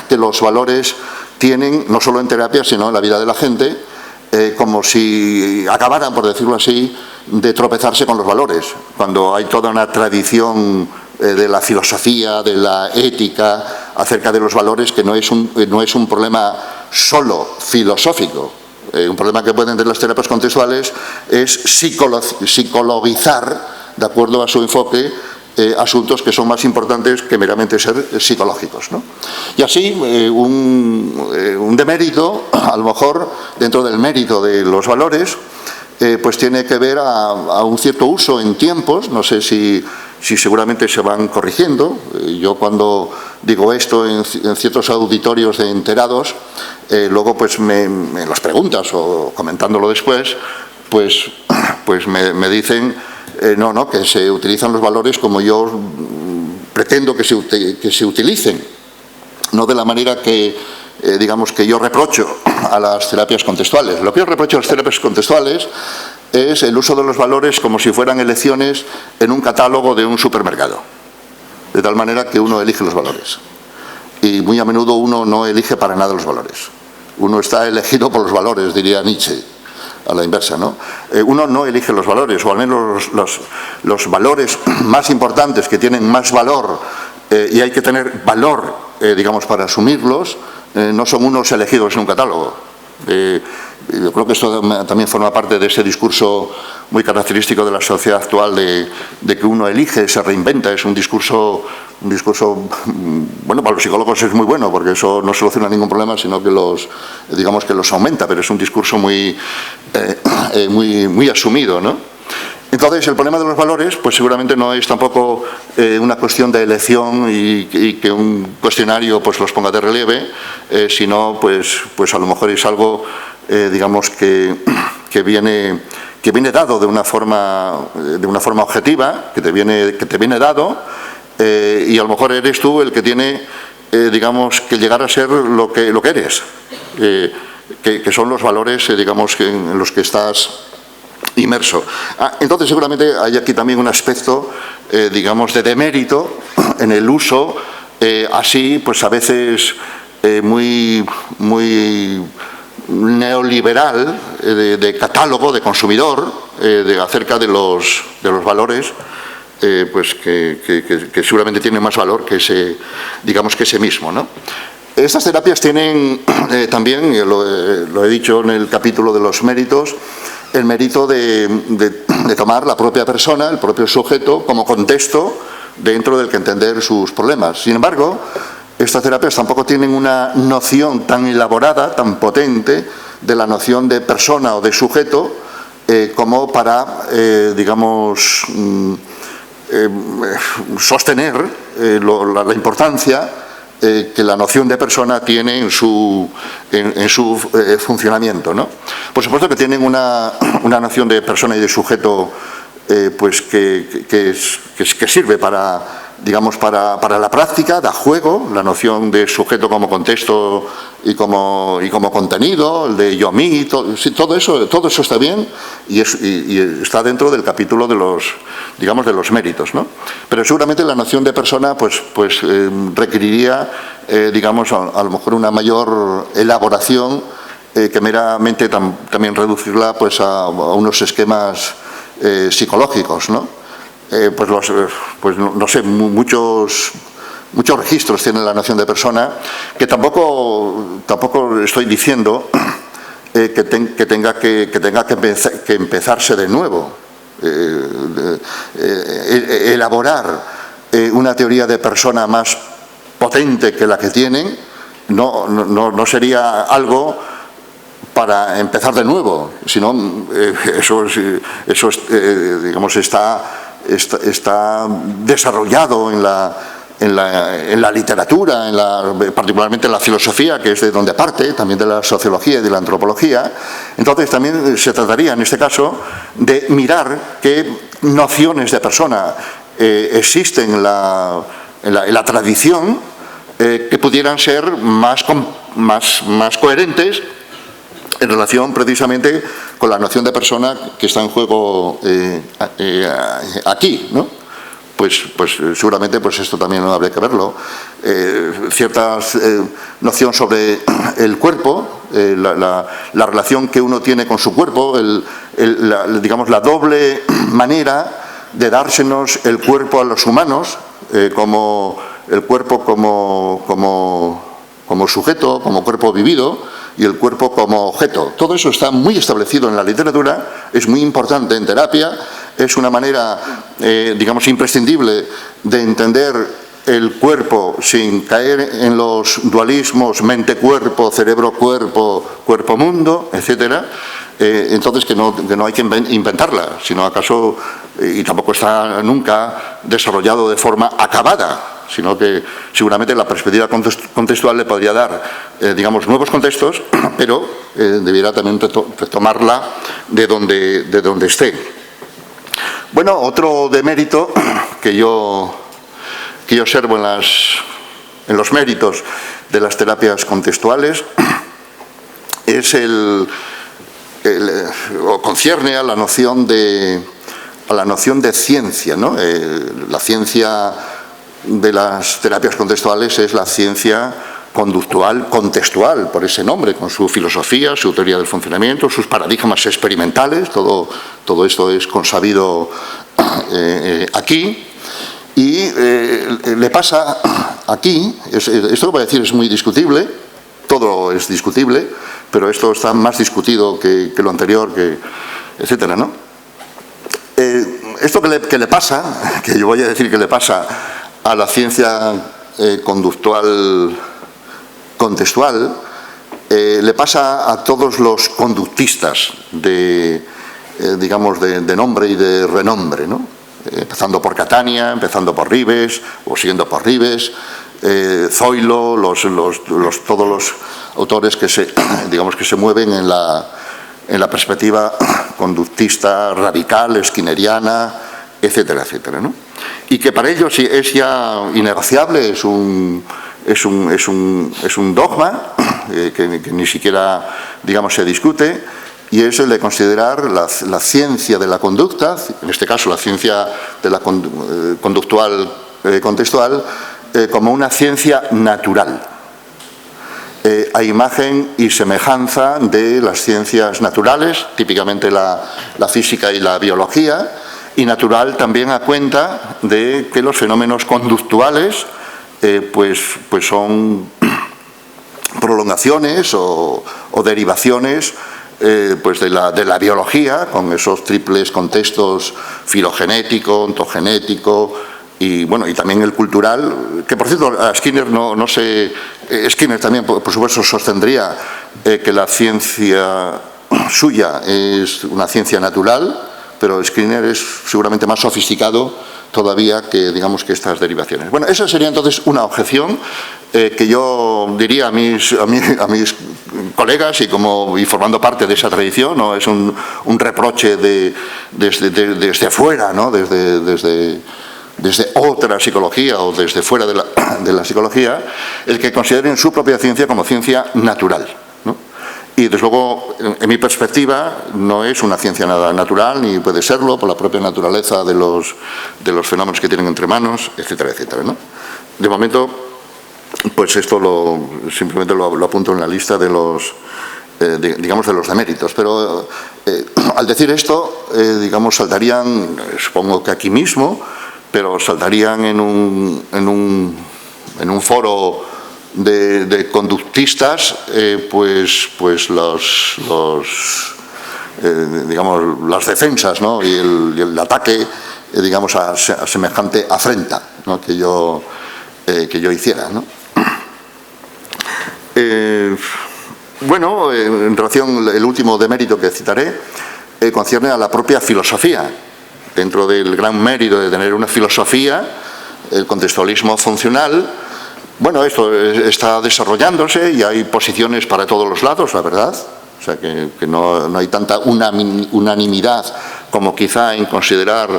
que los valores tienen, no solo en terapia, sino en la vida de la gente, como si acabaran, por decirlo así, de tropezarse con los valores, cuando hay toda una tradición de la filosofía, de la ética, acerca de los valores, que no es un problema solo filosófico. Un problema que pueden tener las terapias contextuales es psicologizar, de acuerdo a su enfoque, asuntos que son más importantes que meramente ser psicológicos, ¿no? Y así, un demérito, a lo mejor, dentro del mérito de los valores, pues tiene que ver a un cierto uso en tiempos. No sé si seguramente se van corrigiendo. Yo cuando digo esto en ciertos auditorios de enterados, luego pues en las preguntas o comentándolo después, pues me dicen no, que se utilizan los valores como yo pretendo que se utilicen, no de la manera que digamos que yo reprocho a las terapias contextuales. Lo que yo reprocho a las terapias contextuales es el uso de los valores como si fueran elecciones en un catálogo de un supermercado, de tal manera que uno elige los valores. Y muy a menudo uno no elige para nada los valores. Uno está elegido por los valores, diría Nietzsche, a la inversa, ¿no? Uno no elige los valores, o al menos los valores más importantes, que tienen más valor, y hay que tener valor, digamos, para asumirlos, no son unos elegidos en un catálogo. Yo creo que esto también forma parte de ese discurso muy característico de la sociedad actual de que uno elige, se reinventa. Es un discurso, bueno, para los psicólogos es muy bueno, porque eso no soluciona ningún problema, sino que digamos que los aumenta, pero es un discurso muy asumido, ¿no? Entonces, el problema de los valores, pues seguramente no es tampoco una cuestión de elección y que un cuestionario pues los ponga de relieve, sino pues a lo mejor es algo, digamos, que viene dado de una forma objetiva, que te viene dado, y a lo mejor eres tú el que tiene, digamos, que llegar a ser lo que eres, que son los valores, digamos, en los que estás inmerso. Entonces seguramente hay aquí también un aspecto, digamos, de demérito en el uso, así pues a veces muy neoliberal, de catálogo, de consumidor, acerca de los valores, pues que seguramente tienen más valor que ese mismo, ¿no? Estas terapias tienen también, lo he dicho en el capítulo de los méritos, el mérito de tomar la propia persona, el propio sujeto, como contexto dentro del que entender sus problemas. Sin embargo, estas terapias tampoco tienen una noción tan elaborada, tan potente, de la noción de persona o de sujeto, como para, digamos, sostener la importancia que la noción de persona tiene en su funcionamiento, ¿no? Por supuesto que tienen una noción de persona y de sujeto pues que sirve para, digamos, para la práctica, da juego, la noción de sujeto como contexto y como contenido, el de yo a mí, todo eso está bien y está dentro del capítulo de los méritos, ¿no? Pero seguramente la noción de persona pues requeriría, digamos, a lo mejor una mayor elaboración que meramente también reducirla pues a unos esquemas psicológicos, ¿no? Pues no sé, muchos registros tiene la noción de persona, que tampoco estoy diciendo que tenga que empezarse de nuevo. elaborar una teoría de persona más potente que la que tienen, no sería algo para empezar de nuevo, sino eso digamos, está desarrollado en la literatura, particularmente en la filosofía, que es de donde parte, también de la sociología y de la antropología. Entonces también se trataría, en este caso, de mirar qué nociones de persona existen en la tradición que pudieran ser más coherentes en relación precisamente con la noción de persona que está en juego aquí, ¿no? Pues seguramente esto también habría que verlo. Cierta noción sobre el cuerpo, la relación que uno tiene con su cuerpo, digamos, la doble manera de dársenos el cuerpo a los humanos, como el cuerpo como sujeto, como cuerpo vivido, y el cuerpo como objeto. Todo eso está muy establecido en la literatura, es muy importante en terapia, es una manera, digamos, imprescindible de entender el cuerpo sin caer en los dualismos mente-cuerpo, cerebro-cuerpo, cuerpo-mundo, etcétera. Entonces que no hay que inventarla, sino acaso, y tampoco está nunca desarrollado de forma acabada, sino que seguramente la perspectiva contextual le podría dar, digamos, nuevos contextos, pero debiera también retomarla de donde esté. Bueno, otro demérito que yo observo en los méritos de las terapias contextuales es o concierne a la noción de ciencia, ¿no? La ciencia de las terapias contextuales es la ciencia conductual contextual, por ese nombre, con su filosofía, su teoría del funcionamiento, sus paradigmas experimentales. Todo esto es consabido aquí. Y le pasa aquí, esto lo voy a decir, es muy discutible, todo es discutible, pero esto está más discutido que lo anterior, etcétera, ¿no? Esto que le pasa, que yo voy a decir que le pasa a la ciencia conductual contextual, le pasa a todos los conductistas digamos, de nombre y de renombre, ¿no? Empezando por Catania, empezando por Ribes, o siguiendo por Ribes, Zoilo, todos los autores que se mueven en la perspectiva conductista radical, skinneriana, etcétera, etcétera, ¿no? Y que para ellos es ya innegociable, es un dogma que ni siquiera, digamos, se discute, y es el de considerar la ciencia de la conducta, en este caso la ciencia de la conductual contextual, como una ciencia natural, a imagen y semejanza de las ciencias naturales, típicamente la física y la biología, y natural también a cuenta de que los fenómenos conductuales pues son prolongaciones o derivaciones pues de la biología, con esos triples contextos filogenético, ontogenético y bueno, y también el cultural, que por cierto a Skinner no sé, Skinner también por supuesto sostendría que la ciencia suya es una ciencia natural, pero Skinner es seguramente más sofisticado todavía que, digamos, que estas derivaciones. Bueno, esa sería entonces una objeción que yo diría a mis colegas y formando parte de esa tradición, no es un reproche desde fuera, ¿no? desde otra psicología o desde fuera de la psicología, el que consideren su propia ciencia como ciencia natural, ¿no? Y desde luego, en mi perspectiva, no es una ciencia nada natural, ni puede serlo por la propia naturaleza de los fenómenos que tienen entre manos, etcétera, etcétera, ¿no? De momento, pues esto simplemente lo apunto en la lista de digamos, de los deméritos. Pero al decir esto, digamos, saltarían, supongo que aquí mismo, pero saltarían en un foro de conductistas, pues digamos, las defensas, ¿no? y el ataque, digamos, a semejante afrenta, ¿no? que yo hiciera, ¿no? Bueno, en relación, el último demérito que citaré concierne a la propia filosofía. Dentro del gran mérito de tener una filosofía, el contextualismo funcional, bueno, esto está desarrollándose y hay posiciones para todos los lados, la verdad. O sea, que no hay tanta unanimidad como quizá en considerar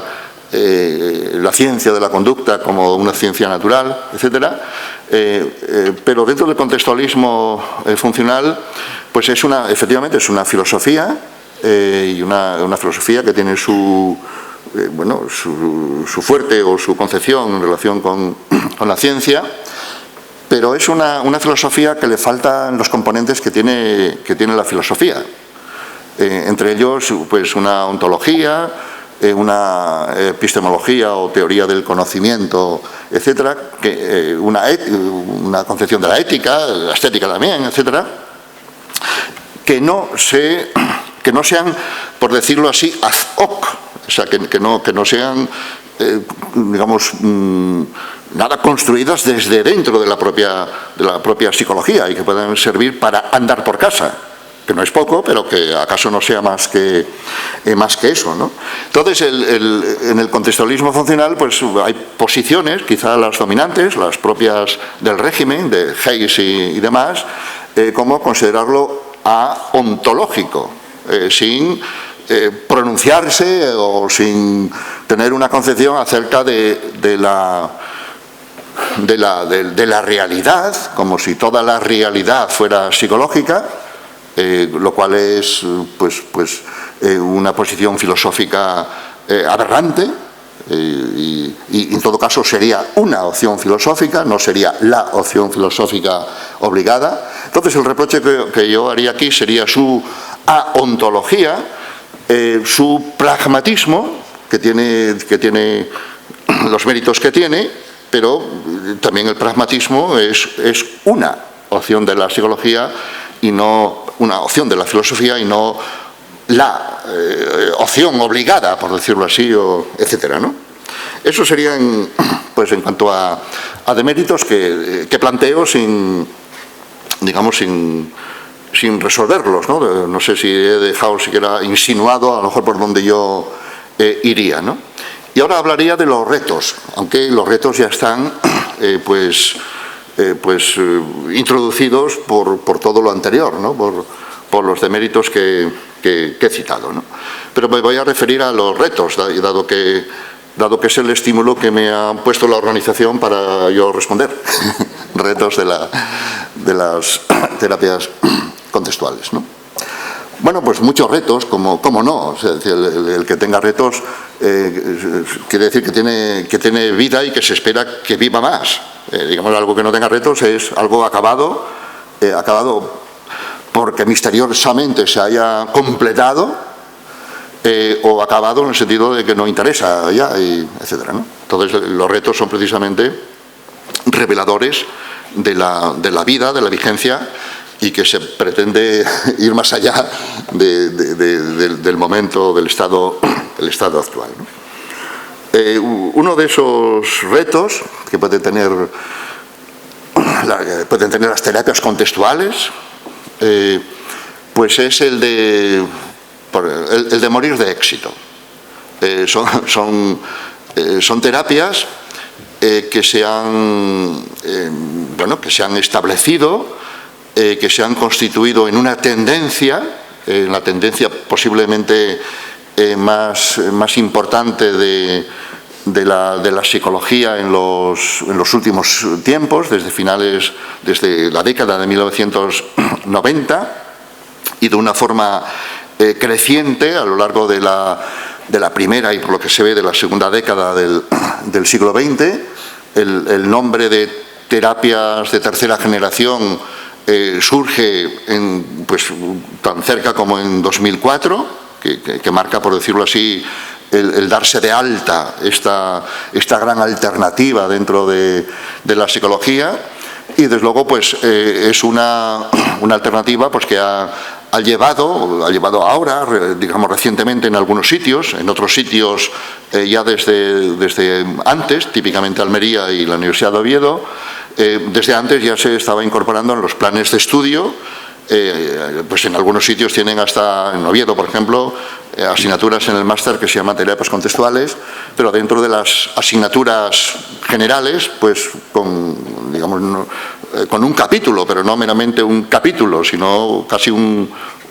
la ciencia de la conducta como una ciencia natural, etcétera. Pero dentro del contextualismo funcional, pues efectivamente es una filosofía y una filosofía que tiene su fuerte o su concepción en relación con la ciencia, pero es una filosofía que le faltan los componentes que tiene la filosofía. Entre ellos, pues una ontología, una epistemología o teoría del conocimiento, etcétera, una concepción de la ética, la estética también, etcétera, que no sean, por decirlo así, ad hoc, o sea, que no sean, digamos, nada construidas desde dentro de la propia psicología y que puedan servir para andar por casa, que no es poco, pero que acaso no sea más que eso, ¿no? Entonces, en el contextualismo funcional, pues hay posiciones, quizá las dominantes, las propias del régimen, de Hayes y demás, como considerarlo ontológico, sin pronunciarse o sin tener una concepción acerca de la realidad, como si toda la realidad fuera psicológica, lo cual es pues una posición filosófica aberrante, y en todo caso sería una opción filosófica, no sería la opción filosófica obligada. Entonces el reproche que yo haría aquí sería su aontología, su pragmatismo, que tiene los méritos que tiene, pero también el pragmatismo es una opción de la psicología y no una opción de la filosofía y no la opción obligada, por decirlo así, etcétera, ¿no? Eso sería en cuanto a deméritos que planteo sin resolverlos, ¿no? No sé si he dejado siquiera insinuado a lo mejor por donde yo iría, ¿no? Y ahora hablaría de los retos, aunque los retos ya están introducidos por todo lo anterior, ¿no? Por los deméritos que he citado, ¿no? Pero me voy a referir a los retos, dado que es el estímulo que me ha puesto la organización para yo responder. Retos de las terapias contextuales, ¿no? Bueno, pues muchos retos, como no. O sea, el que tenga retos quiere decir que tiene vida y que se espera que viva más. Digamos, algo que no tenga retos es algo acabado porque misteriosamente se haya completado, o acabado en el sentido de que no interesa ya, etcétera, ¿no? Entonces, los retos son precisamente reveladores de la vida, de la vigencia, y que se pretende ir más allá del momento, del estado actual, ¿no? Uno de esos retos que pueden tener las terapias contextuales, pues es el de morir de éxito. Son terapias que se han establecido, que se han constituido en una tendencia, la tendencia posiblemente más importante de la psicología en los últimos tiempos, desde la década de 1990, y de una forma creciente a lo largo de la primera y por lo que se ve de la segunda década del siglo XX. El nombre de terapias de tercera generación surge tan cerca como en 2004, que marca, por decirlo así, el darse de alta esta gran alternativa dentro de la psicología, y desde luego pues es una alternativa pues que ha ha llevado ahora, digamos recientemente en algunos sitios, en otros sitios ya desde antes, típicamente Almería y la Universidad de Oviedo, desde antes ya se estaba incorporando en los planes de estudio. Pues en algunos sitios tienen hasta, en Oviedo por ejemplo, asignaturas en el máster que se llaman terapias contextuales, pero dentro de las asignaturas generales, pues con un capítulo, pero no meramente un capítulo, sino casi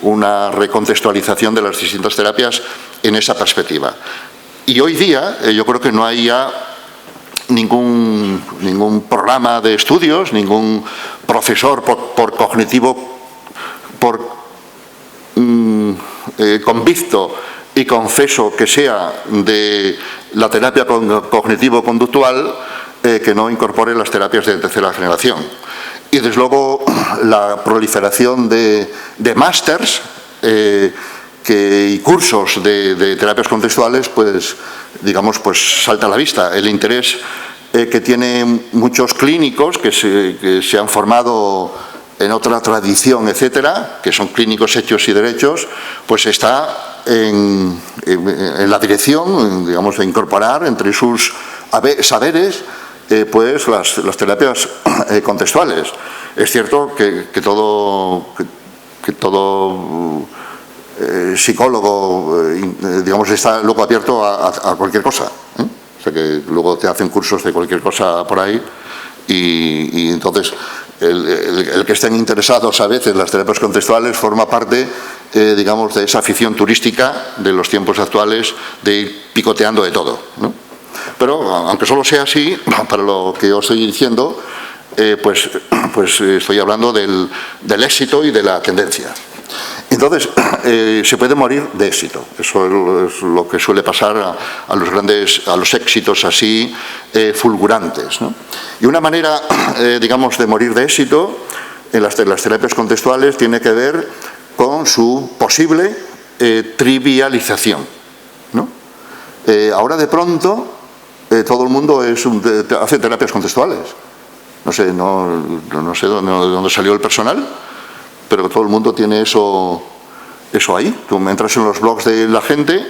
una recontextualización de las distintas terapias en esa perspectiva. Y hoy día yo creo que no hay ya ningún programa de estudios, ningún profesor por convicto y confeso que sea de la terapia cognitivo-conductual que no incorpore las terapias de tercera generación. Y desde luego la proliferación de másters y cursos de terapias contextuales, pues digamos, pues salta a la vista. El interés que tienen muchos clínicos que se han formado en otra tradición, etcétera, que son clínicos hechos y derechos, pues está en la dirección, digamos, de incorporar entre sus saberes pues las terapias contextuales. Es cierto que todo psicólogo, digamos, está luego abierto a cualquier cosa, ¿eh? O sea que luego te hacen cursos de cualquier cosa por ahí y entonces el que estén interesados a veces en las terapias contextuales forma parte, digamos, de esa afición turística de los tiempos actuales de ir picoteando de todo, ¿no? Pero aunque solo sea así, para lo que os estoy diciendo, pues estoy hablando del éxito y de la tendencia. Entonces, se puede morir de éxito. Eso es lo que suele pasar a los éxitos así fulgurantes, ¿no? Y una manera, digamos, de morir de éxito en las terapias contextuales tiene que ver con su posible trivialización, ¿no? Ahora de pronto todo el mundo hace terapias contextuales. No sé de dónde salió el personal, pero todo el mundo tiene eso ahí. Tú entras en los blogs de la gente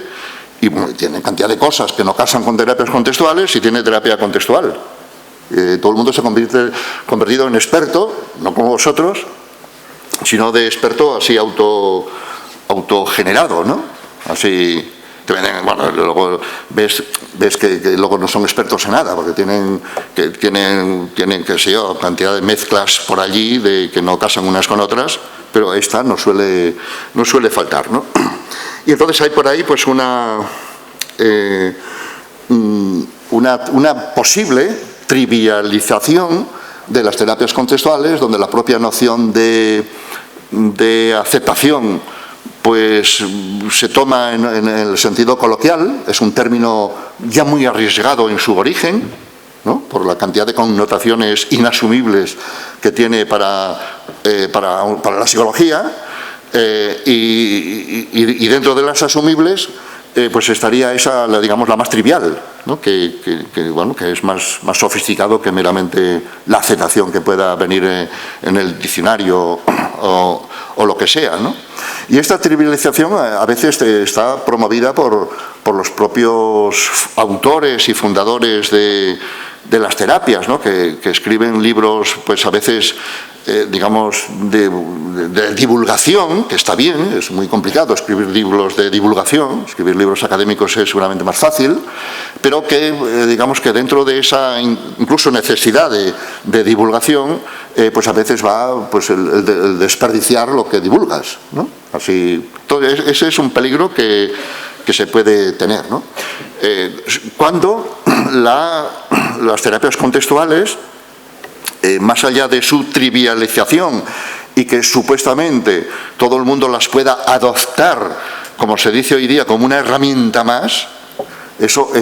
y bueno, tiene cantidad de cosas que no casan con terapias contextuales y tiene terapia contextual. Todo el mundo se ha convertido en experto, no como vosotros, sino de experto así autogenerado, ¿no? Así te venden, bueno, luego ves que luego no son expertos en nada, porque tienen qué sé yo, cantidad de mezclas por allí que no casan unas con otras, pero esta no suele faltar, ¿no? Y entonces hay por ahí pues una posible trivialización de las terapias contextuales, donde la propia noción de aceptación pues se toma en el sentido coloquial, es un término ya muy arriesgado en su origen, ¿no? Por la cantidad de connotaciones inasumibles que tiene para la psicología, y dentro de las asumibles pues estaría esa, digamos, la más trivial, ¿no? que es más sofisticado que meramente la aceptación que pueda venir en el diccionario o lo que sea, ¿no? Y esta trivialización a veces está promovida por los propios autores y fundadores de las terapias, ¿no? que escriben libros, pues a veces digamos, de divulgación, que está bien, es muy complicado escribir libros de divulgación, escribir libros académicos es seguramente más fácil, pero que, digamos, que dentro de esa incluso necesidad de divulgación, pues a veces va pues el desperdiciar lo que divulgas, ¿no? Así, ese es un peligro que se puede tener, ¿no? Cuando las terapias contextuales, más allá de su trivialización y que supuestamente todo el mundo las pueda adoptar, como se dice hoy día, como una herramienta más, eso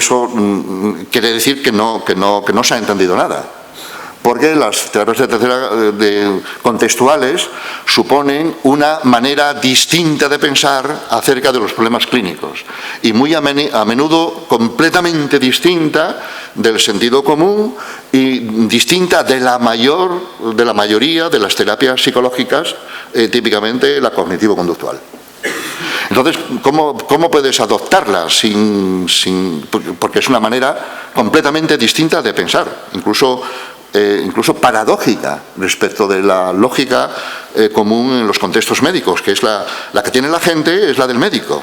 quiere decir que no se ha entendido nada. Porque las terapias contextuales suponen una manera distinta de pensar acerca de los problemas clínicos y muy a menudo completamente distinta del sentido común y distinta de la mayoría de las terapias psicológicas, típicamente la cognitivo-conductual. Entonces, ¿cómo puedes adoptarla porque es una manera completamente distinta de pensar, incluso paradójica respecto de la lógica común en los contextos médicos, que es la que tiene la gente, es la del médico.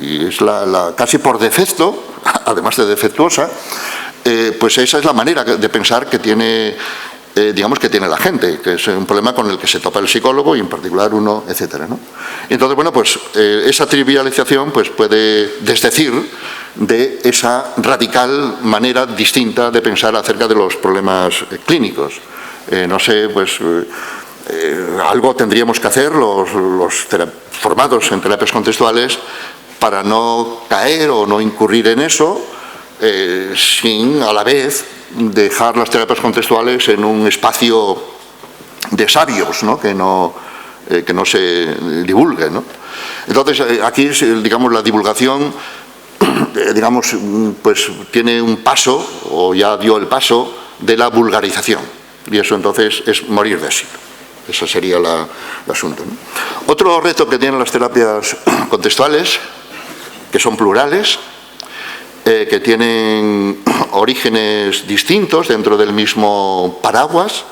Y es casi por defecto, además de defectuosa, pues esa es la manera de pensar que tiene, que tiene la gente, que es un problema con el que se topa el psicólogo y en particular uno, etcétera, ¿no? Entonces, bueno, pues esa trivialización pues puede desdecir de esa radical manera distinta de pensar acerca de los problemas clínicos. No sé, pues algo tendríamos que hacer los formados en terapias contextuales para no caer o no incurrir en eso, sin a la vez dejar las terapias contextuales en un espacio de sabios, ¿no? Que no se divulgue, ¿no? Entonces, aquí, digamos, la divulgación, pues tiene un paso, o ya dio el paso, de la vulgarización. Y eso entonces es morir de éxito. Ese sería el asunto, ¿no? Otro reto que tienen las terapias contextuales, que son plurales, que tienen orígenes distintos dentro del mismo paraguas,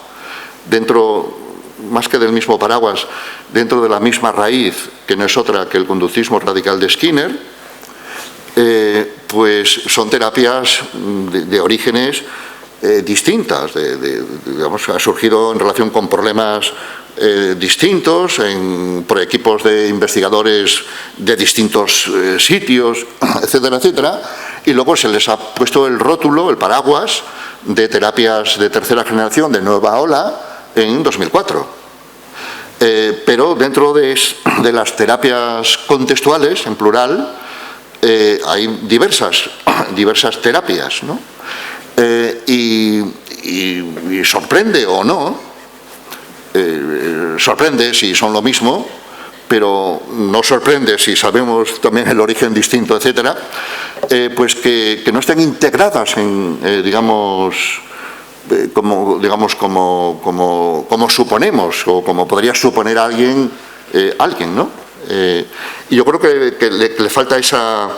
más que del mismo paraguas, dentro de la misma raíz, que no es otra que el conductismo radical de Skinner, pues son terapias de orígenes distintas, digamos, ha surgido en relación con problemas distintos, por equipos de investigadores de distintos sitios, etcétera, etcétera, y luego se les ha puesto el rótulo, el paraguas, de terapias de tercera generación de nueva ola en 2004. Pero dentro de las terapias contextuales, en plural, hay diversas terapias, ¿no? Y sorprende o no, sorprende si son lo mismo, pero no sorprende si sabemos también el origen distinto, etcétera, pues que no estén integradas en, como suponemos, o como podría suponer alguien, ¿no? Y yo creo que le falta esa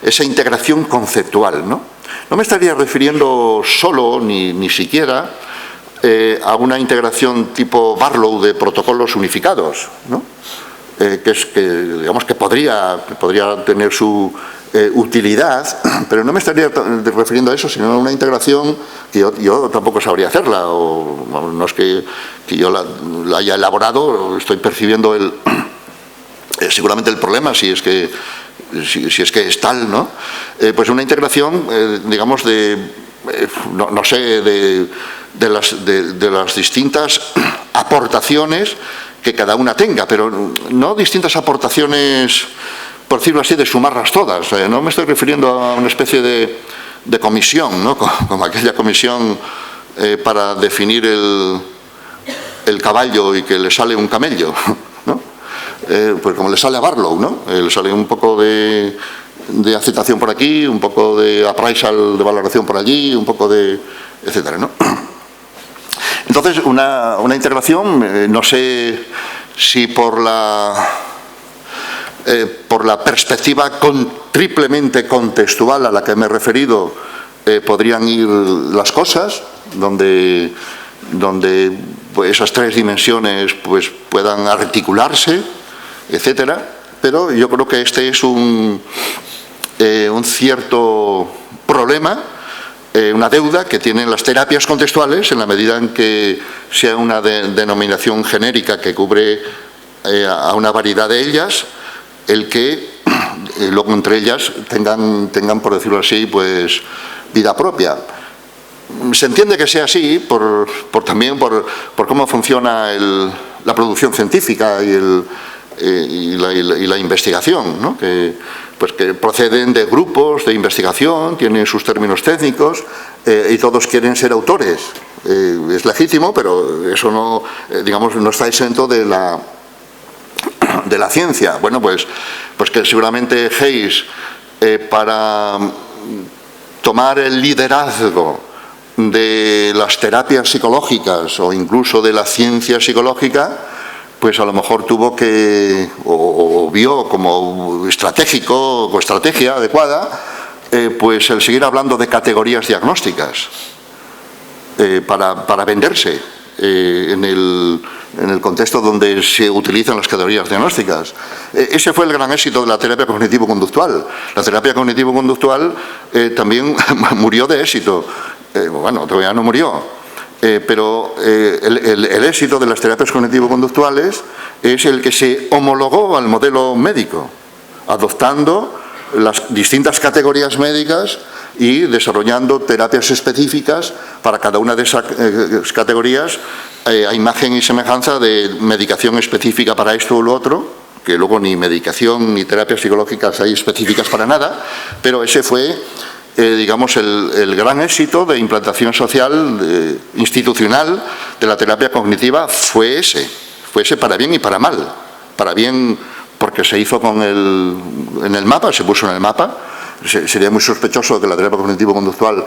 esa integración conceptual, ¿no? No me estaría refiriendo solo, ni siquiera, a una integración tipo Barlow de protocolos unificados, ¿no? Que podría tener su utilidad, pero no me estaría refiriendo a eso, sino a una integración que yo tampoco sabría hacerla, o no es que yo la haya elaborado, estoy percibiendo seguramente el problema, si es que es tal, ¿no? Pues una integración, de las distintas aportaciones que cada una tenga, pero no distintas aportaciones, por decirlo así, de sumarlas todas. No me estoy refiriendo a una especie de comisión, ¿no? Como aquella comisión para definir el caballo y que le sale un camello, ¿no? Pues como le sale a Barlow, ¿no? Le sale un poco de aceptación por aquí, un poco de appraisal, de valoración por allí, un poco de etcétera, ¿no? Entonces, una integración, no sé si por la perspectiva triplemente contextual a la que me he referido, podrían ir las cosas, donde pues, esas tres dimensiones pues, puedan articularse, etcétera, pero yo creo que este es un cierto problema, una deuda que tienen las terapias contextuales en la medida en que sea una denominación genérica que cubre a una variedad de ellas, el que luego entre ellas tengan, por decirlo así, pues vida propia. Se entiende que sea así también por cómo funciona la producción científica y la investigación, ¿no? Que proceden de grupos de investigación, tienen sus términos técnicos y todos quieren ser autores. Es legítimo, pero eso no está exento de la ciencia. Bueno, pues que seguramente Hayes para tomar el liderazgo de las terapias psicológicas o incluso de la ciencia psicológica, pues a lo mejor tuvo que, o vio como estratégico o estrategia adecuada, pues el seguir hablando de categorías diagnósticas para venderse en el contexto donde se utilizan las categorías diagnósticas. Ese fue el gran éxito de la terapia cognitivo-conductual. La terapia cognitivo-conductual también murió de éxito. Bueno, todavía no murió, pero el éxito de las terapias cognitivo-conductuales es el que se homologó al modelo médico, adoptando las distintas categorías médicas y desarrollando terapias específicas para cada una de esas categorías, a imagen y semejanza de medicación específica para esto o lo otro, que luego ni medicación ni terapias psicológicas hay específicas para nada, pero ese fue, digamos, el gran éxito de implantación social, institucional, de la terapia cognitiva fue ese para bien y para mal. Para bien porque se hizo en el mapa, se puso en el mapa. Sería muy sospechoso que la terapia cognitivo-conductual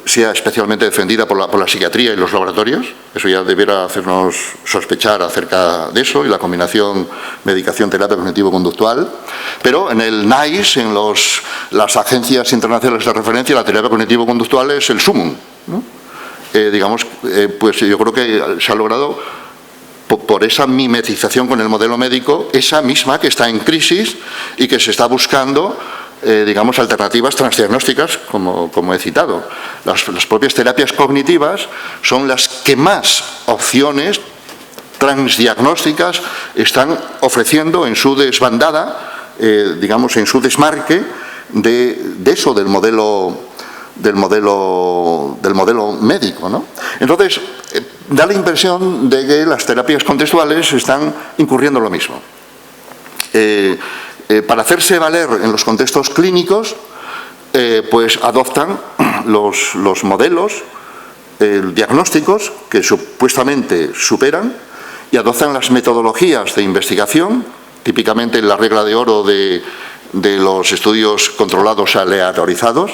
sea especialmente defendida por la psiquiatría y los laboratorios. Eso ya debiera hacernos sospechar acerca de eso y la combinación medicación-terapia cognitivo-conductual. Pero en el NICE, en las agencias internacionales de referencia, la terapia cognitivo-conductual es el sumum, ¿no? Digamos, pues yo creo que se ha logrado por esa mimetización con el modelo médico, esa misma que está en crisis y que se está buscando, digamos, alternativas transdiagnósticas, como he citado. Las propias terapias cognitivas son las que más opciones transdiagnósticas están ofreciendo en su desbandada, digamos, en su desmarque de eso, del modelo médico, ¿no? Entonces, da la impresión de que las terapias contextuales están incurriendo en lo mismo. Para hacerse valer en los contextos clínicos, pues adoptan los modelos diagnósticos que supuestamente superan y adoptan las metodologías de investigación, típicamente la regla de oro de los estudios controlados aleatorizados,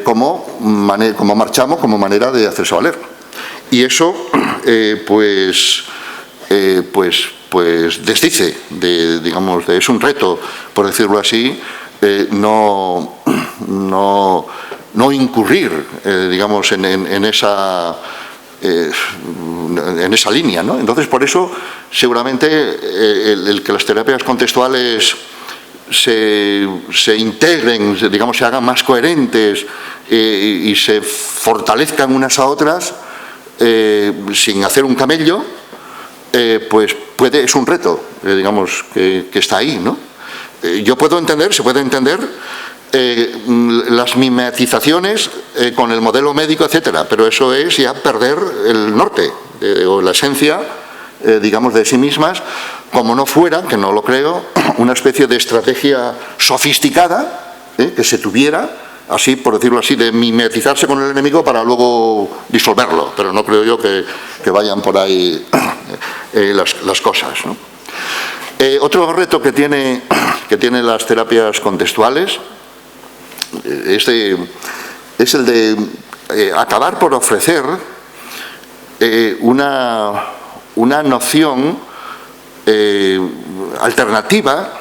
como marchamo, como manera de hacerse valer. Y eso, pues desdice, digamos, es un reto, por decirlo así, no incurrir, digamos, en esa línea, ¿no? Entonces, por eso, seguramente, el que las terapias contextuales se integren, digamos, se hagan más coherentes y se fortalezcan unas a otras sin hacer un camello, pues es un reto, digamos, que está ahí, ¿no? Se puede entender las mimetizaciones con el modelo médico, etcétera, pero eso es ya perder el norte o la esencia, digamos, de sí mismas, como no fuera, que no lo creo, una especie de estrategia sofisticada que se tuviera, así, por decirlo así, de mimetizarse con el enemigo para luego disolverlo, pero no creo yo que vayan por ahí las cosas, ¿no? Otro reto que tienen las terapias contextuales es el de acabar por ofrecer una noción alternativa,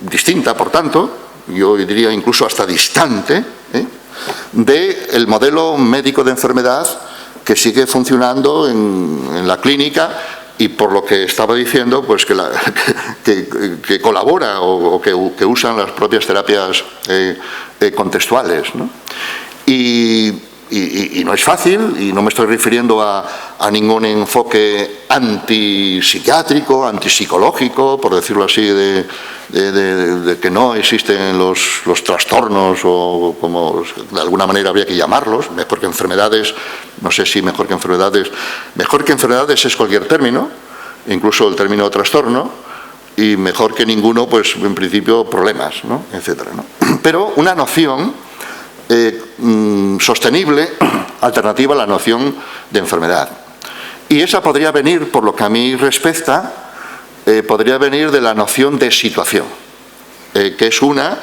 distinta, por tanto, yo diría incluso hasta distante, del modelo médico de enfermedad que sigue funcionando en la clínica y, por lo que estaba diciendo, pues que colabora o que usan las propias terapias contextuales, ¿no? Y no es fácil, y no me estoy refiriendo a ningún enfoque antipsiquiátrico, antipsicológico, por decirlo así, de que no existen los trastornos, o como de alguna manera habría que llamarlos, mejor que enfermedades, no sé si mejor que enfermedades es cualquier término, incluso el término trastorno, y mejor que ninguno, pues en principio problemas, ¿no? Etcétera, ¿no? Pero una noción sostenible, alternativa a la noción de enfermedad. Y esa podría venir, por lo que a mí respecta, podría venir de la noción de situación, que es una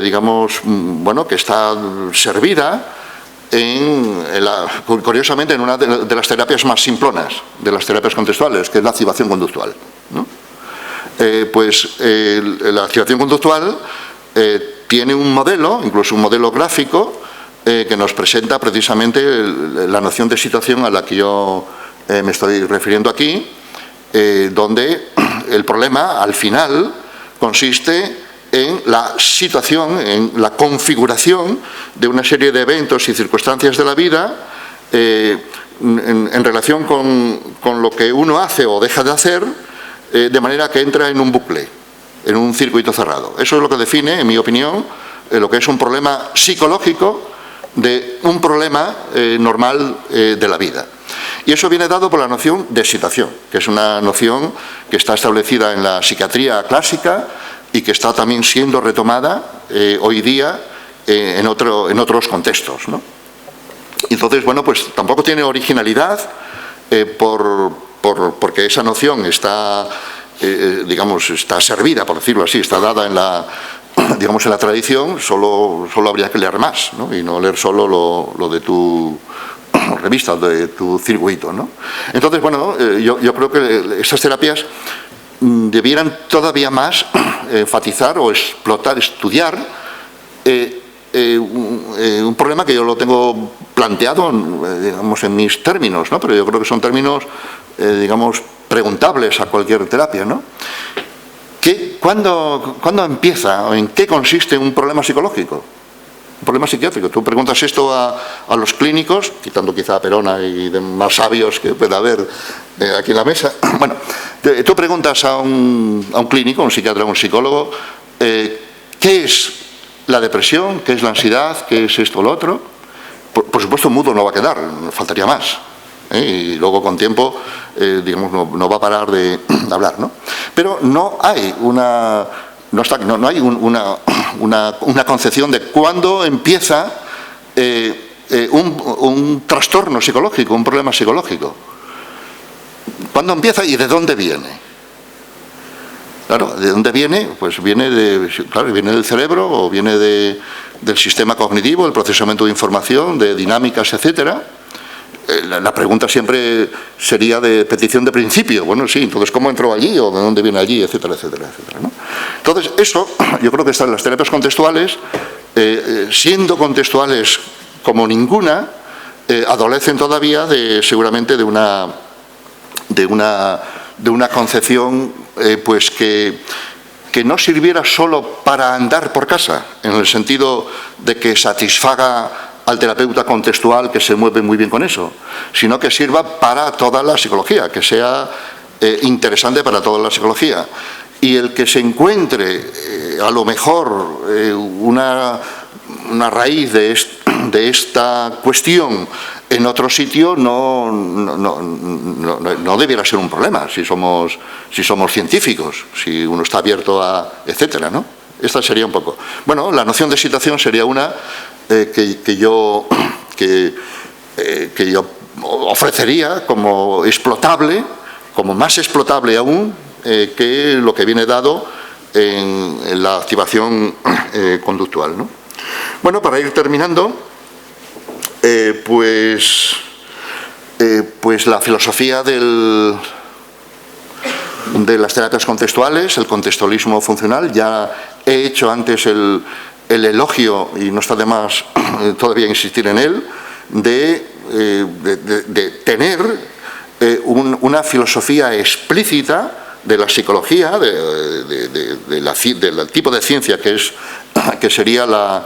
digamos, bueno, que está servida curiosamente en una de las terapias más simplonas de las terapias contextuales, que es la activación conductual, ¿no? La activación conductual tiene un modelo, incluso un modelo gráfico, que nos presenta precisamente la noción de situación a la que yo me estoy refiriendo aquí, donde el problema, al final, consiste en la situación, en la configuración de una serie de eventos y circunstancias de la vida en relación con lo que uno hace o deja de hacer, de manera que entra en un bucle, en un circuito cerrado. Eso es lo que define, en mi opinión, lo que es un problema psicológico de un problema normal de la vida. Y eso viene dado por la noción de situación, que es una noción que está establecida en la psiquiatría clásica y que está también siendo retomada hoy día en otros contextos, ¿no? Entonces, bueno, pues tampoco tiene originalidad porque esa noción está, digamos, está servida, por decirlo así, está dada en la, digamos, en la tradición. Solo habría que leer más, ¿no? Y no leer solo lo de tu revista, de tu circuito, ¿no? Entonces, bueno, yo creo que esas terapias debieran todavía más enfatizar o explotar, estudiar un problema que yo lo tengo planteado, digamos, en mis términos, ¿no? Pero yo creo que son términos, digamos, preguntables a cualquier terapia, ¿no? ¿Cuándo empieza o en qué consiste un problema psicológico? Un problema psiquiátrico. Tú preguntas esto a los clínicos, quitando quizá a Perona y demás sabios que pueda haber aquí en la mesa. Bueno, tú preguntas a un clínico, a un psiquiatra, a un psicólogo, ¿qué es la depresión? ¿Qué es la ansiedad? ¿Qué es esto o lo otro? Por supuesto, mudo no va a quedar, faltaría más. Y luego, con tiempo, digamos, no va a parar de hablar, ¿no? Pero no hay una concepción de cuándo empieza un trastorno psicológico, un problema psicológico. ¿Cuándo empieza y de dónde viene? Claro, ¿de dónde viene? Pues viene del cerebro o viene del sistema cognitivo, el procesamiento de información, de dinámicas, etcétera. La pregunta siempre sería de petición de principio. Bueno, sí, entonces, ¿cómo entró allí o de dónde viene allí? Etcétera, etcétera, etcétera, ¿no? Entonces, eso, yo creo que están las terapias contextuales, siendo contextuales como ninguna, adolecen todavía seguramente de una concepción pues que no sirviera solo para andar por casa, en el sentido de que satisfaga al terapeuta contextual, que se mueve muy bien con eso, sino que sirva para toda la psicología, que sea interesante para toda la psicología. Y el que se encuentre a lo mejor una raíz de esta cuestión en otro sitio no debiera ser un problema si somos científicos, si uno está abierto a etcétera, ¿no? Esta sería un poco. Bueno, la noción de situación sería una que yo ofrecería como explotable, como más explotable aún que lo que viene dado en la activación conductual, ¿no? Bueno, para ir terminando, pues la filosofía de las terapias contextuales, el contextualismo funcional, ya he hecho antes el elogio, y no está de más todavía insistir en él, de tener una filosofía explícita de la psicología, del tipo de ciencia que sería la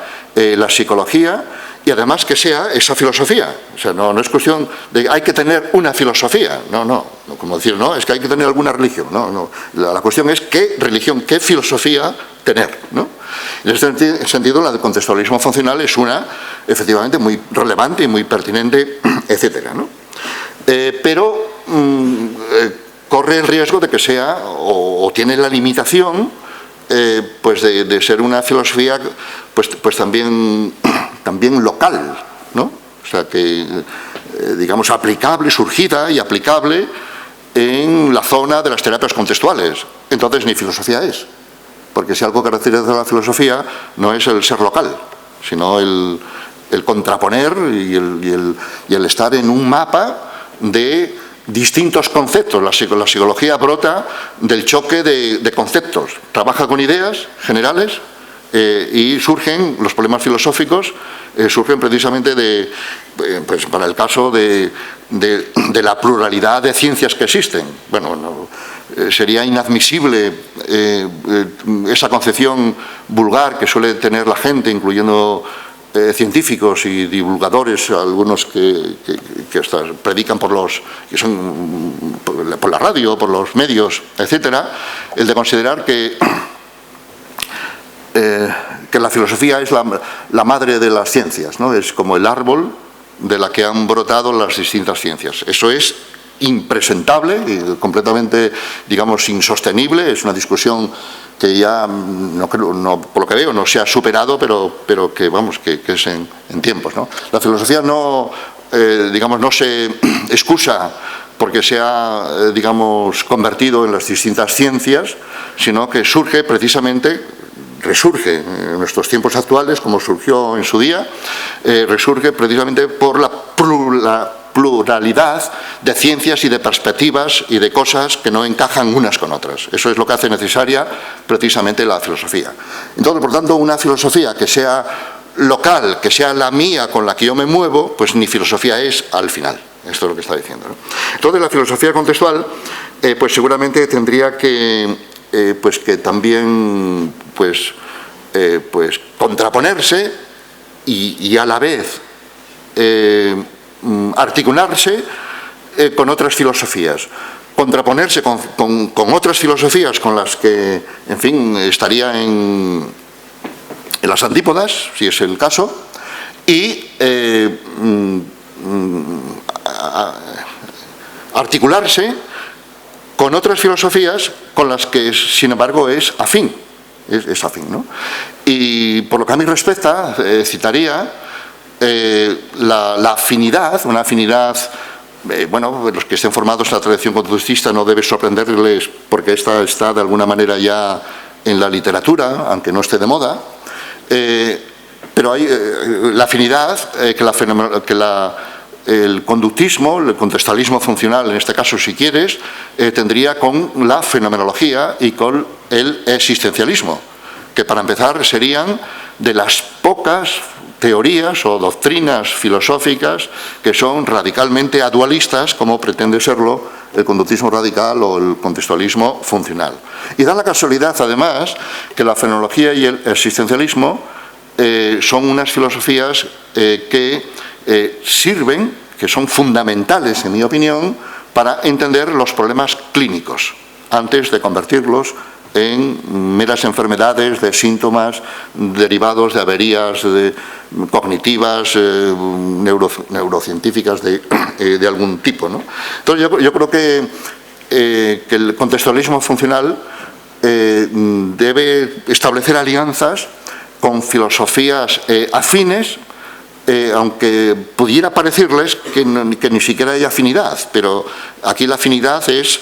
psicología, y además que sea esa filosofía. O sea, no es cuestión de hay que tener una filosofía, no, como decir, no, es que hay que tener alguna religión, no. La cuestión es qué religión, qué filosofía tener, ¿no? En ese sentido, el contextualismo funcional es una, efectivamente, muy relevante y muy pertinente, etcétera, ¿no? Pero corre el riesgo de que sea, o tiene la limitación, pues de ser una filosofía, pues también local, ¿no? O sea, que, digamos, aplicable, surgida y aplicable en la zona de las terapias contextuales. Entonces, ni filosofía es. porque si algo caracteriza a la filosofía no es el ser local, sino el contraponer y el estar en un mapa de distintos conceptos. La psicología brota del choque de conceptos, trabaja con ideas generales y surgen los problemas filosóficos, surgen precisamente pues para el caso de la pluralidad de ciencias que existen. Bueno, sería inadmisible esa concepción vulgar que suele tener la gente, incluyendo científicos y divulgadores, algunos que hasta predican por la radio, por los medios, etcétera, el de considerar que la filosofía es la madre de las ciencias, ¿no? Es como el árbol de la que han brotado las distintas ciencias. Eso es impresentable y completamente, digamos, insostenible. Es una discusión que ya, por lo que veo, no se ha superado, pero que, vamos, que es en tiempos, ¿no? La filosofía no se excusa porque se ha, digamos, convertido en las distintas ciencias, sino que resurge en nuestros tiempos actuales, como surgió en su día, resurge precisamente por la pluralidad de ciencias y de perspectivas y de cosas que no encajan unas con otras. Eso es lo que hace necesaria precisamente la filosofía. Entonces, por tanto, una filosofía que sea local, que sea la mía con la que yo me muevo, pues ni filosofía es al final. Esto es lo que está diciendo, ¿no? Entonces, la filosofía contextual, pues seguramente tendría que también contraponerse y a la vez articularse con otras filosofías, contraponerse con otras filosofías con las que, en fin, estaría en las antípodas, si es el caso, y articularse con otras filosofías con las que, sin embargo, es afín, ¿no? Y por lo que a mí respecta, citaría la afinidad, una afinidad, los que estén formados en la tradición conductista no debe sorprenderles porque esta está de alguna manera ya en la literatura, aunque no esté de moda, pero hay la afinidad el conductismo, el contextualismo funcional, en este caso, si quieres, tendría con la fenomenología y con el existencialismo, que para empezar serían de las pocas teorías o doctrinas filosóficas que son radicalmente adualistas, como pretende serlo el conductismo radical o el contextualismo funcional. Y da la casualidad, además, que la fenomenología y el existencialismo son unas filosofías que sirven, que son fundamentales, en mi opinión, para entender los problemas clínicos, antes de convertirlos en meras enfermedades de síntomas derivados de averías cognitivas, neurocientíficas de algún tipo, ¿no? Entonces yo creo que el contextualismo funcional debe establecer alianzas con filosofías afines, aunque pudiera parecerles que ni siquiera hay afinidad, pero aquí la afinidad es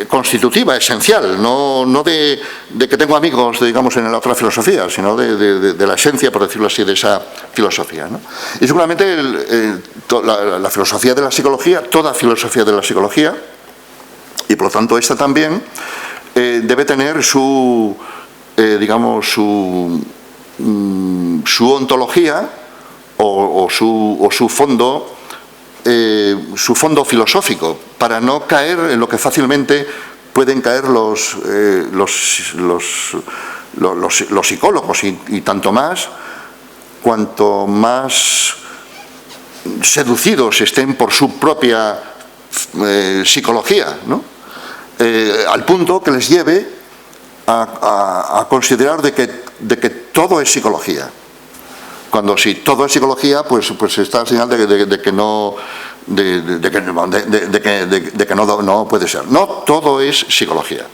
constitutiva, esencial, no de que tengo amigos, digamos, en la otra filosofía, sino de la esencia, por decirlo así, de esa filosofía, ¿no? Y seguramente la filosofía de la psicología, toda filosofía de la psicología, y por lo tanto esta también, debe tener su ontología o su fondo filosófico, para no caer en lo que fácilmente pueden caer los psicólogos, y tanto más cuanto más seducidos estén por su propia psicología, ¿no? Al punto que les lleve a considerar de que todo es psicología. Cuando si todo es psicología, pues está la señal de que no puede ser. No todo es psicología.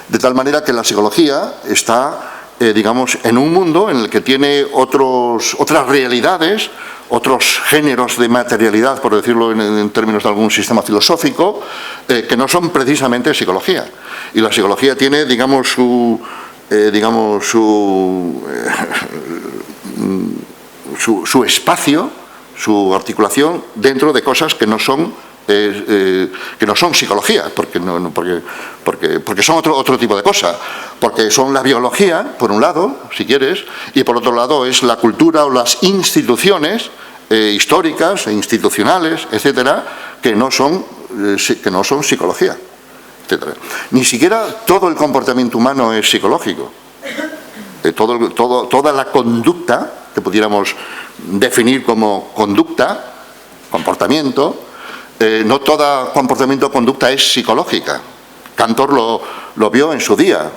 De tal manera que la psicología está, digamos, en un mundo en el que tiene otras realidades, otros géneros de materialidad, por decirlo en términos de algún sistema filosófico, que no son precisamente psicología. Y la psicología tiene, digamos, digamos, su espacio, su articulación dentro de cosas que no son psicología, porque son otro tipo de cosas, porque son la biología, por un lado, si quieres, y por otro lado es la cultura o las instituciones históricas e institucionales, etcétera, que no son psicología, etcétera. Ni siquiera todo el comportamiento humano es psicológico. Toda la conducta que pudiéramos definir como conducta, comportamiento, no todo comportamiento o conducta es psicológica. Cantor lo vio en su día.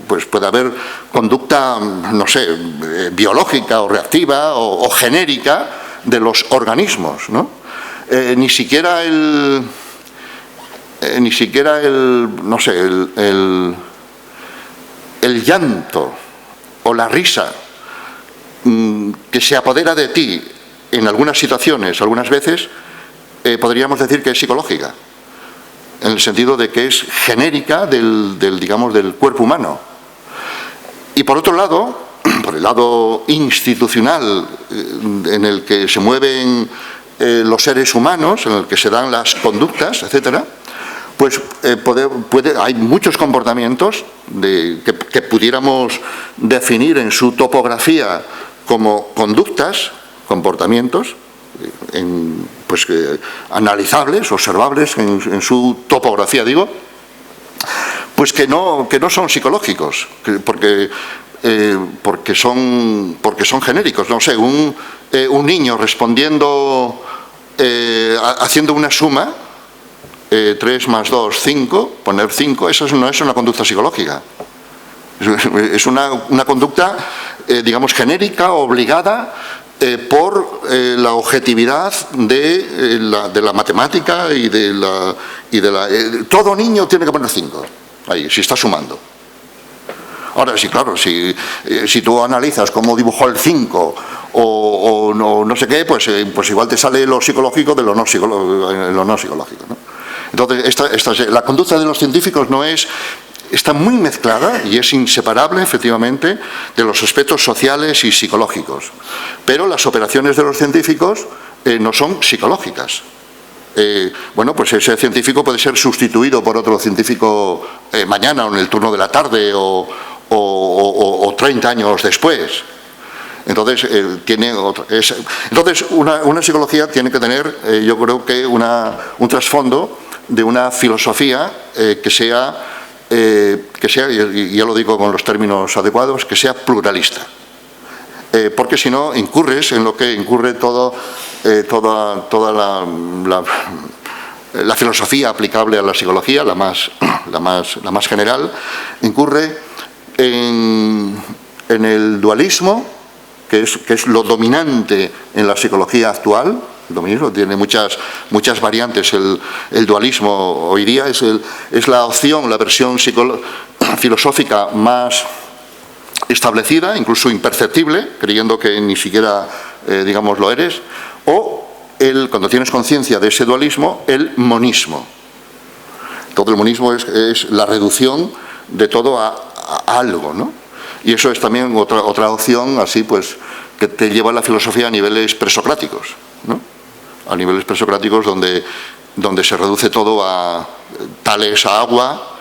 Pues puede haber conducta, no sé, biológica o reactiva o genérica de los organismos, ¿no? Ni siquiera el llanto o la risa que se apodera de ti en algunas situaciones, algunas veces, podríamos decir que es psicológica, en el sentido de que es genérica del cuerpo humano. Y por otro lado, por el lado institucional en el que se mueven los seres humanos, en el que se dan las conductas, etcétera, pues hay muchos comportamientos que pudiéramos definir en su topografía como conductas, comportamientos, analizables, observables en su topografía, digo, pues que no son psicológicos, porque son genéricos. No sé, un niño respondiendo, haciendo una suma, 3 más 2, 5, poner 5, eso no es una conducta psicológica. Es una conducta, digamos, genérica, obligada por la objetividad de la matemática y de la todo niño tiene que poner 5, ahí, si está sumando. Ahora sí, claro, si tú analizas cómo dibujó el 5 o no sé qué, pues igual te sale lo psicológico de lo no psicológico, ¿no? Entonces, la conducta de los científicos está muy mezclada y es inseparable, efectivamente, de los aspectos sociales y psicológicos. Pero las operaciones de los científicos no son psicológicas. Pues ese científico puede ser sustituido por otro científico mañana o en el turno de la tarde o 30 años después. Entonces, una psicología tiene que tener, yo creo que un trasfondo de una filosofía que sea, y ya lo digo con los términos adecuados, que sea pluralista. Porque si no, incurres en lo que incurre toda la filosofía aplicable a la psicología, la más general, incurre en el dualismo, que es lo dominante en la psicología actual. El dominismo tiene muchas variantes. El dualismo hoy día es la opción, la versión filosófica más establecida, incluso imperceptible, creyendo que ni siquiera, digamos, lo eres, o cuando tienes conciencia de ese dualismo, el monismo. Todo el monismo es la reducción de todo a algo, ¿no? Y eso es también otra opción, así pues, que te lleva a la filosofía a niveles presocráticos, ¿no? A niveles presocráticos donde se reduce todo a Tales a agua,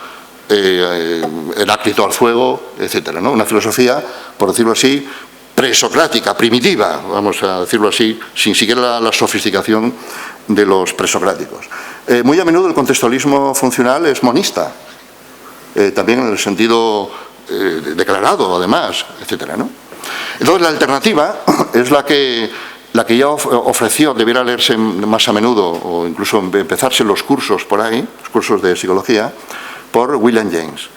Heráclito al fuego, etcétera, ¿no? Una filosofía, por decirlo así, presocrática, primitiva, vamos a decirlo así, sin siquiera la sofisticación de los presocráticos. Muy a menudo el contextualismo funcional es monista, también en el sentido declarado, además, etcétera, ¿no? Entonces, la alternativa es la que ya ofreció, debiera leerse más a menudo, o incluso empezarse los cursos por ahí, los cursos de psicología, por William James.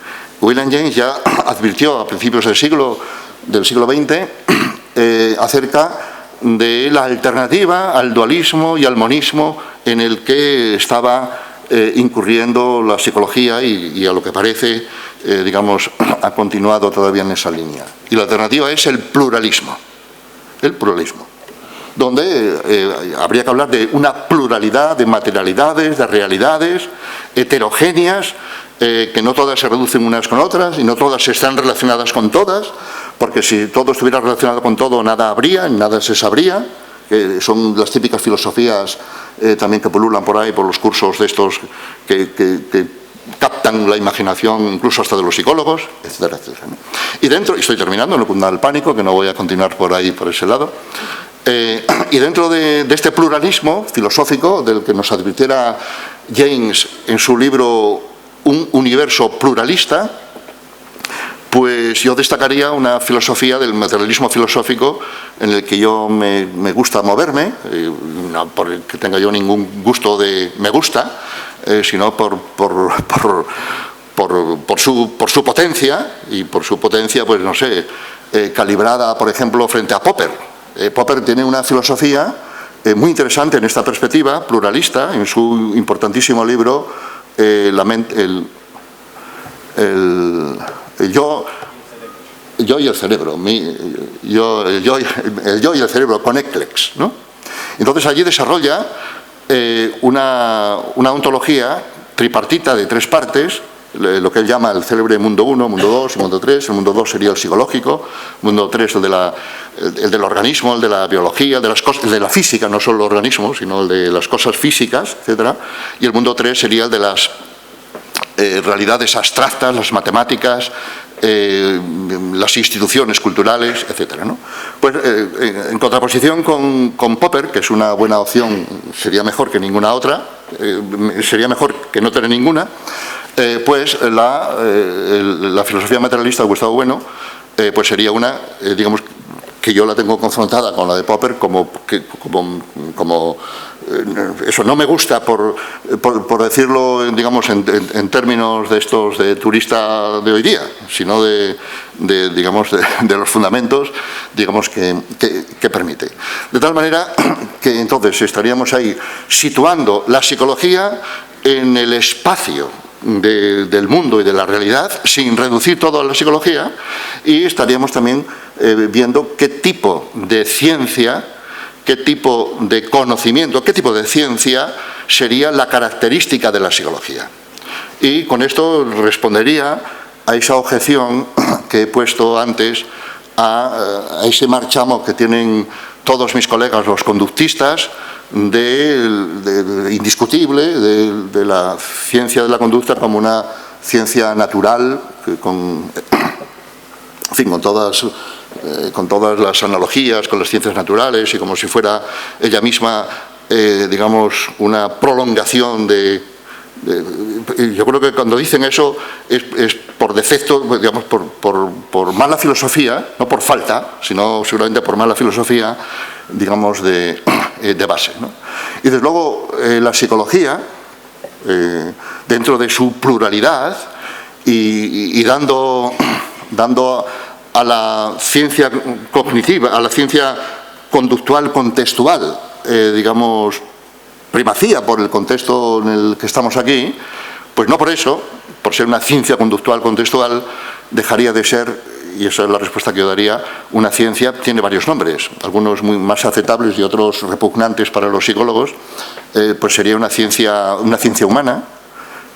William James ya advirtió a principios del siglo XX acerca de la alternativa al dualismo y al monismo en el que estaba incurriendo la psicología y a lo que parece, digamos, ha continuado todavía en esa línea. Y la alternativa es el pluralismo. El pluralismo. Donde habría que hablar de una pluralidad de materialidades, de realidades heterogéneas, que no todas se reducen unas con otras y no todas están relacionadas con todas, porque si todo estuviera relacionado con todo, nada habría, nada se sabría, que son las típicas filosofías también que pululan por ahí, por los cursos de estos que captan la imaginación incluso hasta de los psicólogos, etcétera, etcétera, ¿no? Y dentro, y estoy terminando, no cunda el pánico, que no voy a continuar por ahí, por ese lado, y dentro de este pluralismo filosófico del que nos advirtiera James en su libro Un universo pluralista, pues yo destacaría una filosofía del materialismo filosófico en el que yo me gusta moverme, no porque tenga yo ningún gusto de me gusta, sino por su potencia, y por su potencia, pues no sé, calibrada, por ejemplo, frente a Popper. Popper tiene una filosofía muy interesante en esta perspectiva, pluralista, en su importantísimo libro el yo y el cerebro, el yo y el cerebro, Connectlex, ¿no? Entonces allí desarrolla una ontología tripartita de 3 partes, lo que él llama el célebre mundo 1, mundo 2 y mundo 3. El mundo 2 sería el psicológico, mundo 3 el del organismo, el de la biología, el de la física, no solo el organismo, sino el de las cosas físicas, etcétera. Y el mundo 3 sería el de las realidades abstractas, las matemáticas, las instituciones culturales, etcétera, ¿no? Pues en contraposición con Popper, que es una buena opción, sería mejor que ninguna otra, sería mejor que no tener ninguna, pues la filosofía materialista de Gustavo Bueno, pues sería una, digamos, que yo la tengo confrontada con la de Popper como eso no me gusta por decirlo, digamos, en términos de estos de turista de hoy día, sino digamos de los fundamentos, digamos, que permite. De tal manera que entonces estaríamos ahí situando la psicología en el espacio del mundo y de la realidad, sin reducir todo a la psicología, y estaríamos también viendo qué tipo de ciencia, qué tipo de conocimiento, qué tipo de ciencia sería la característica de la psicología. Y con esto respondería a esa objeción que he puesto antes, a ese marchamo que tienen todos mis colegas, los conductistas, indiscutible de la ciencia de la conducta como una ciencia natural, con todas las analogías con las ciencias naturales y como si fuera ella misma, digamos, una prolongación yo creo que cuando dicen eso es por defecto, digamos, por mala filosofía, no por falta, sino seguramente por mala filosofía, digamos, de base, ¿no? Y desde luego la psicología, dentro de su pluralidad y dando a la ciencia cognitiva, a la ciencia conductual contextual, digamos, primacía por el contexto en el que estamos aquí, pues no por eso, por ser una ciencia conductual contextual, dejaría de ser, y esa es la respuesta que yo daría, una ciencia, tiene varios nombres, algunos muy más aceptables y otros repugnantes para los psicólogos, pues sería una ciencia humana,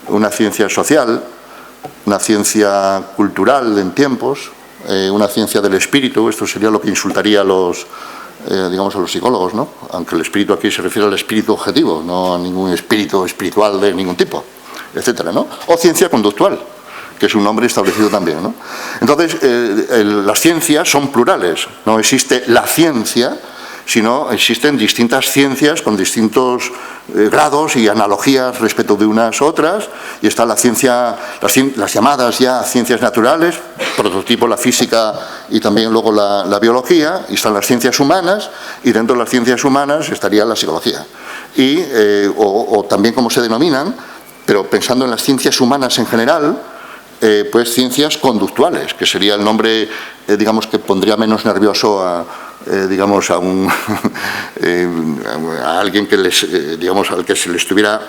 una ciencia social, una ciencia cultural en tiempos, una ciencia del espíritu. Esto sería lo que insultaría a los psicólogos, ¿no? Aunque el espíritu aquí se refiere al espíritu objetivo, no a ningún espíritu espiritual de ningún tipo, etcétera, ¿no? O ciencia conductual, que es un nombre establecido también, ¿no? Entonces, las ciencias son plurales, no existe la ciencia, sino existen distintas ciencias con distintos grados y analogías respecto de unas otras, y está la ciencia, las llamadas ya ciencias naturales, prototipo la física y también luego la biología, y están las ciencias humanas, y dentro de las ciencias humanas estaría la psicología, y, o también como se denominan, pero pensando en las ciencias humanas en general, pues ciencias conductuales, que sería el nombre, digamos, que pondría menos nervioso a alguien que al que se le estuviera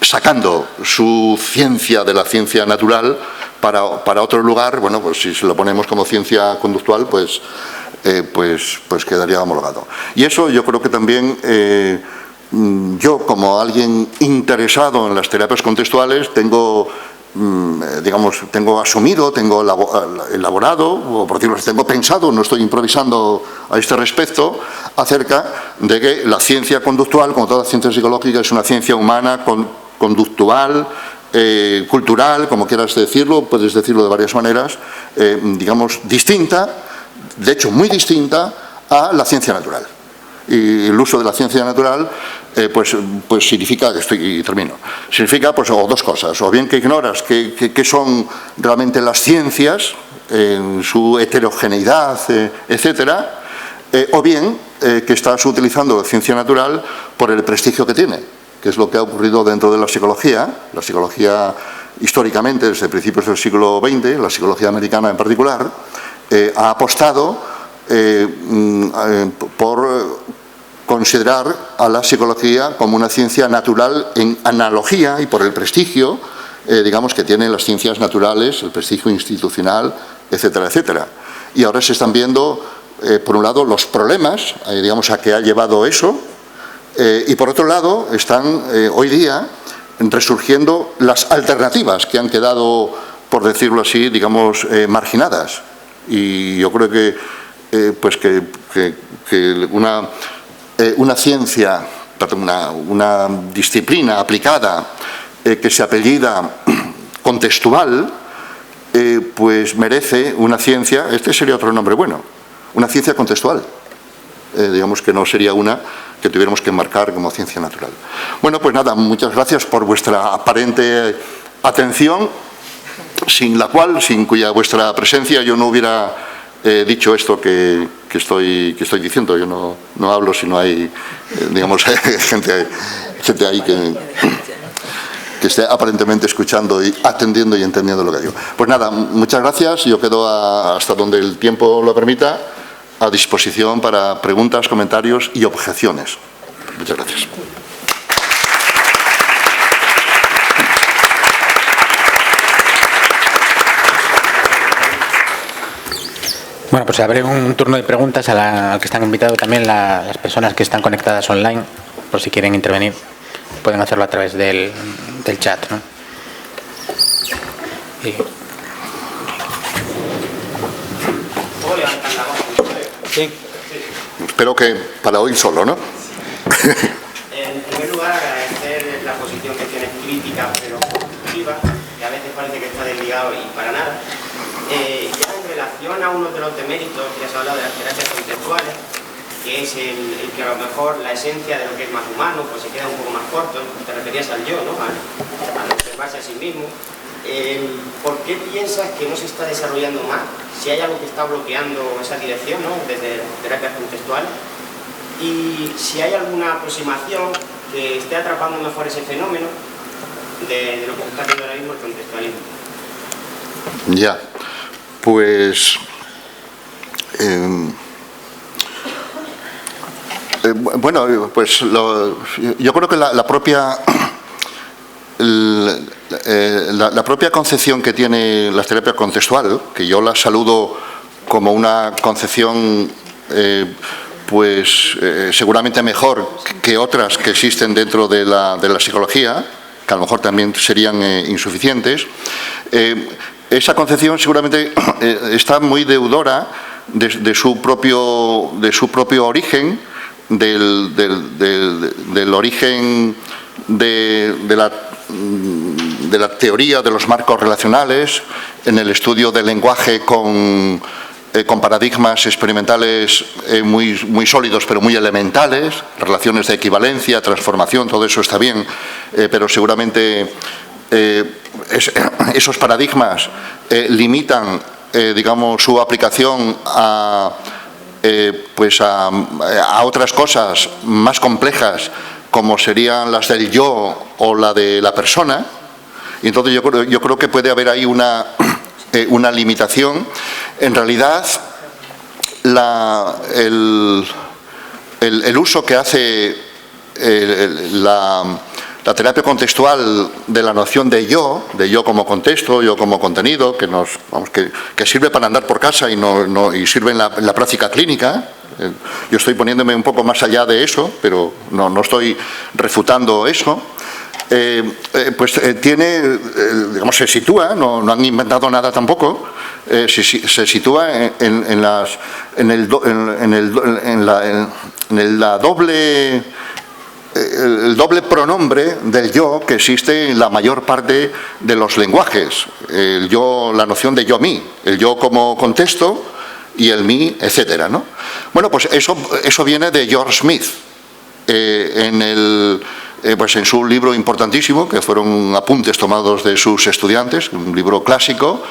sacando su ciencia de la ciencia natural para otro lugar. Bueno, pues si se lo ponemos como ciencia conductual, pues quedaría homologado. Y eso yo creo que también yo, como alguien interesado en las terapias contextuales, tengo asumido, tengo elaborado, o por decirlo así, tengo pensado, no estoy improvisando a este respecto, acerca de que la ciencia conductual, como toda ciencia psicológica, es una ciencia humana, conductual, cultural, como quieras decirlo, puedes decirlo de varias maneras, distinta, de hecho muy distinta a la ciencia natural. Y el uso de la ciencia natural pues significa, significa pues, o dos cosas, o bien que ignoras qué son realmente las ciencias en su heterogeneidad, etcétera, o bien que estás utilizando la ciencia natural por el prestigio que tiene, que es lo que ha ocurrido dentro de la psicología. La psicología, históricamente, desde principios del siglo XX, la psicología americana en particular, ha apostado por considerar a la psicología como una ciencia natural en analogía y por el prestigio, que tienen las ciencias naturales, el prestigio institucional, etcétera, etcétera. Y ahora se están viendo, por un lado, los problemas, a que ha llevado eso, y por otro lado, están hoy día resurgiendo las alternativas que han quedado, por decirlo así, marginadas. Y yo creo que una ciencia, una disciplina aplicada que se apellida contextual, pues merece una ciencia, este sería otro nombre bueno, una ciencia contextual. Que no sería una que tuviéramos que enmarcar como ciencia natural. Bueno, pues nada, muchas gracias por vuestra aparente atención, sin cuya vuestra presencia yo no hubiera dicho esto que estoy diciendo. Yo no hablo si no hay, gente ahí que esté aparentemente escuchando y atendiendo y entendiendo lo que digo. Pues nada, muchas gracias. Yo quedo hasta donde el tiempo lo permita a disposición para preguntas, comentarios y objeciones. Muchas gracias. Bueno, pues abre un turno de preguntas al que están invitados también las personas que están conectadas online, por si quieren intervenir. Pueden hacerlo a través del chat, ¿no? Sí. Espero que para hoy solo, ¿no? En primer lugar, agradecer la posición que tienes crítica, pero constructiva, que a veces parece que está desligado y para nada. Ya en relación a uno de los deméritos que has hablado de las terapias contextuales, que es el que a lo mejor la esencia de lo que es más humano pues se queda un poco más corto, te referías al yo, ¿no? A observarse a sí mismo. ¿Por qué piensas que no se está desarrollando más? Si hay algo que está bloqueando esa dirección, ¿no? Desde terapias contextuales, y si hay alguna aproximación que esté atrapando mejor ese fenómeno de lo que se está haciendo ahora mismo el contextualismo. Ya, pues bueno, pues yo creo que la propia concepción que tiene la terapia contextual, que yo la saludo como una concepción seguramente mejor que otras que existen dentro de la psicología, que a lo mejor también serían insuficientes, esa concepción seguramente está muy deudora de su propio origen, del origen de la teoría de los marcos relacionales, en el estudio del lenguaje con paradigmas experimentales muy sólidos pero muy elementales, relaciones de equivalencia, transformación, todo eso está bien, pero seguramente esos paradigmas limitan, su aplicación a otras cosas más complejas, como serían las del yo o la de la persona. Y entonces yo creo que puede haber ahí una limitación. En realidad, el uso que hace la terapia contextual de la noción de yo como contexto, yo como contenido, que sirve para andar por casa y sirve en la práctica clínica, Yo estoy poniéndome un poco más allá de eso, pero no estoy refutando eso. Digamos, se sitúa, no han inventado nada tampoco, se sitúa en el doble pronombre del yo que existe en la mayor parte de los lenguajes. El yo, la noción de yo-mí, el yo como contexto y el mí, etcétera, ¿no? Bueno, pues eso viene de George Smith, pues en su libro importantísimo, que fueron apuntes tomados de sus estudiantes, un libro clásico,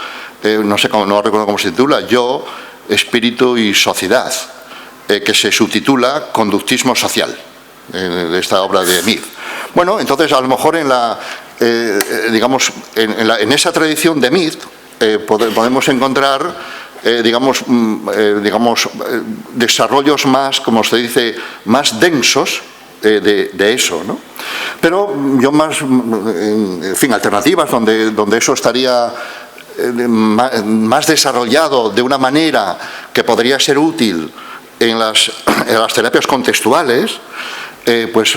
no recuerdo cómo se titula, Yo, Espíritu y Sociedad, que se subtitula Conductismo Social, de esta obra de Smith. Bueno, entonces a lo mejor en esa tradición de Smith podemos encontrar desarrollos más, como se dice, más densos de eso, ¿no? Pero yo en fin, alternativas donde eso estaría más desarrollado de una manera que podría ser útil en las terapias contextuales, pues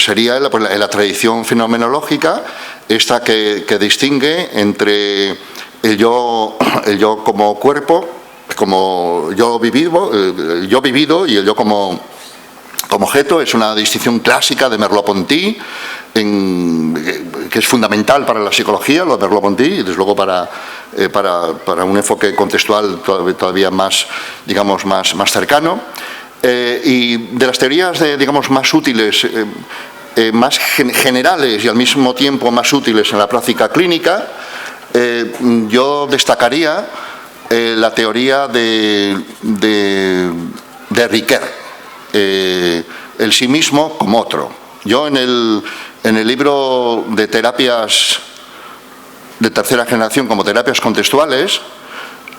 sería la tradición fenomenológica, esta que distingue entre el yo como cuerpo, como yo vivido, el yo vivido y el yo como objeto. Es una distinción clásica de Merleau-Ponty, que es fundamental para la psicología, lo de Merleau-Ponty, y desde luego para un enfoque contextual todavía más, digamos, más cercano. Y de las teorías más útiles, más generales y al mismo tiempo más útiles en la práctica clínica, yo destacaría la teoría de Ricoeur, el sí mismo como otro. Yo en el libro de terapias de tercera generación como terapias contextuales,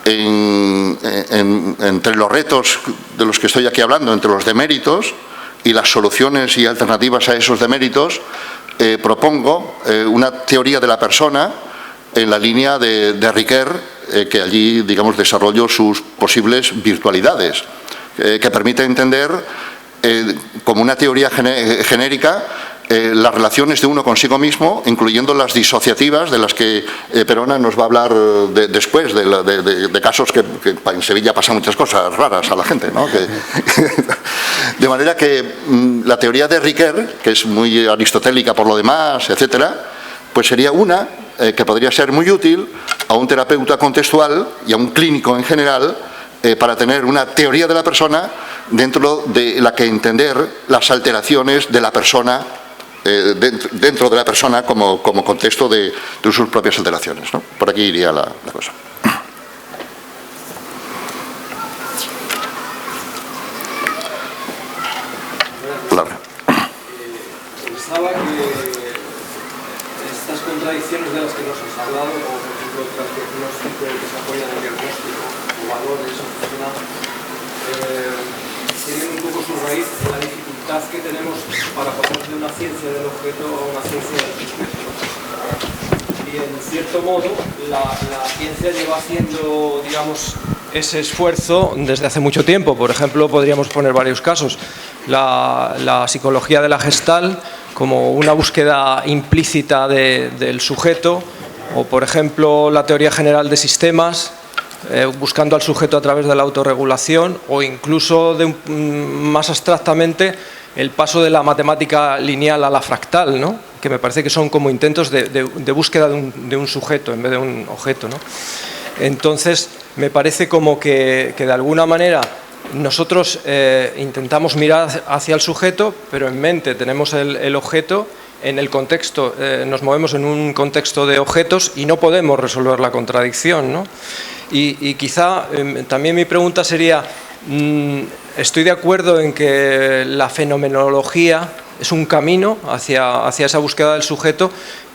entre los retos de los que estoy aquí hablando, entre los deméritos y las soluciones y alternativas a esos deméritos, propongo una teoría de la persona en la línea de Ricoeur, que allí, digamos, desarrollo sus posibles virtualidades, que permite entender como una teoría genérica las relaciones de uno consigo mismo, incluyendo las disociativas, de las que Perona nos va a hablar después, de casos que en Sevilla pasan muchas cosas raras a la gente, ¿no? De manera que la teoría de Ricoeur, que es muy aristotélica por lo demás, etcétera, pues sería una que podría ser muy útil a un terapeuta contextual y a un clínico en general, para tener una teoría de la persona dentro de la que entender las alteraciones de la persona, dentro de la persona como contexto de sus propias alteraciones, ¿no? Por aquí iría la cosa. Pensaba que estas contradicciones de las que nos has hablado, o por ejemplo el diagnóstico que se apoya en el diagnóstico, o valores funcionales, tienen un poco su raíz en la dificultad que tenemos para pasar de una ciencia del objeto a una ciencia del sujeto. Y en cierto modo la ciencia lleva haciendo, digamos, ese esfuerzo desde hace mucho tiempo. Por ejemplo, podríamos poner varios casos. La psicología de la Gestalt como una búsqueda implícita del sujeto, o por ejemplo la teoría general de sistemas, buscando al sujeto a través de la autorregulación, o incluso más abstractamente el paso de la matemática lineal a la fractal, ¿no? Que me parece que son como intentos de búsqueda de un sujeto en vez de un objeto, ¿no? Entonces me parece como que de alguna manera nosotros intentamos mirar hacia el sujeto, pero en mente tenemos el objeto. En el contexto, nos movemos en un contexto de objetos y no podemos resolver la contradicción, ¿no? Y quizá también mi pregunta sería, estoy de acuerdo en que la fenomenología es un camino hacia esa búsqueda del sujeto,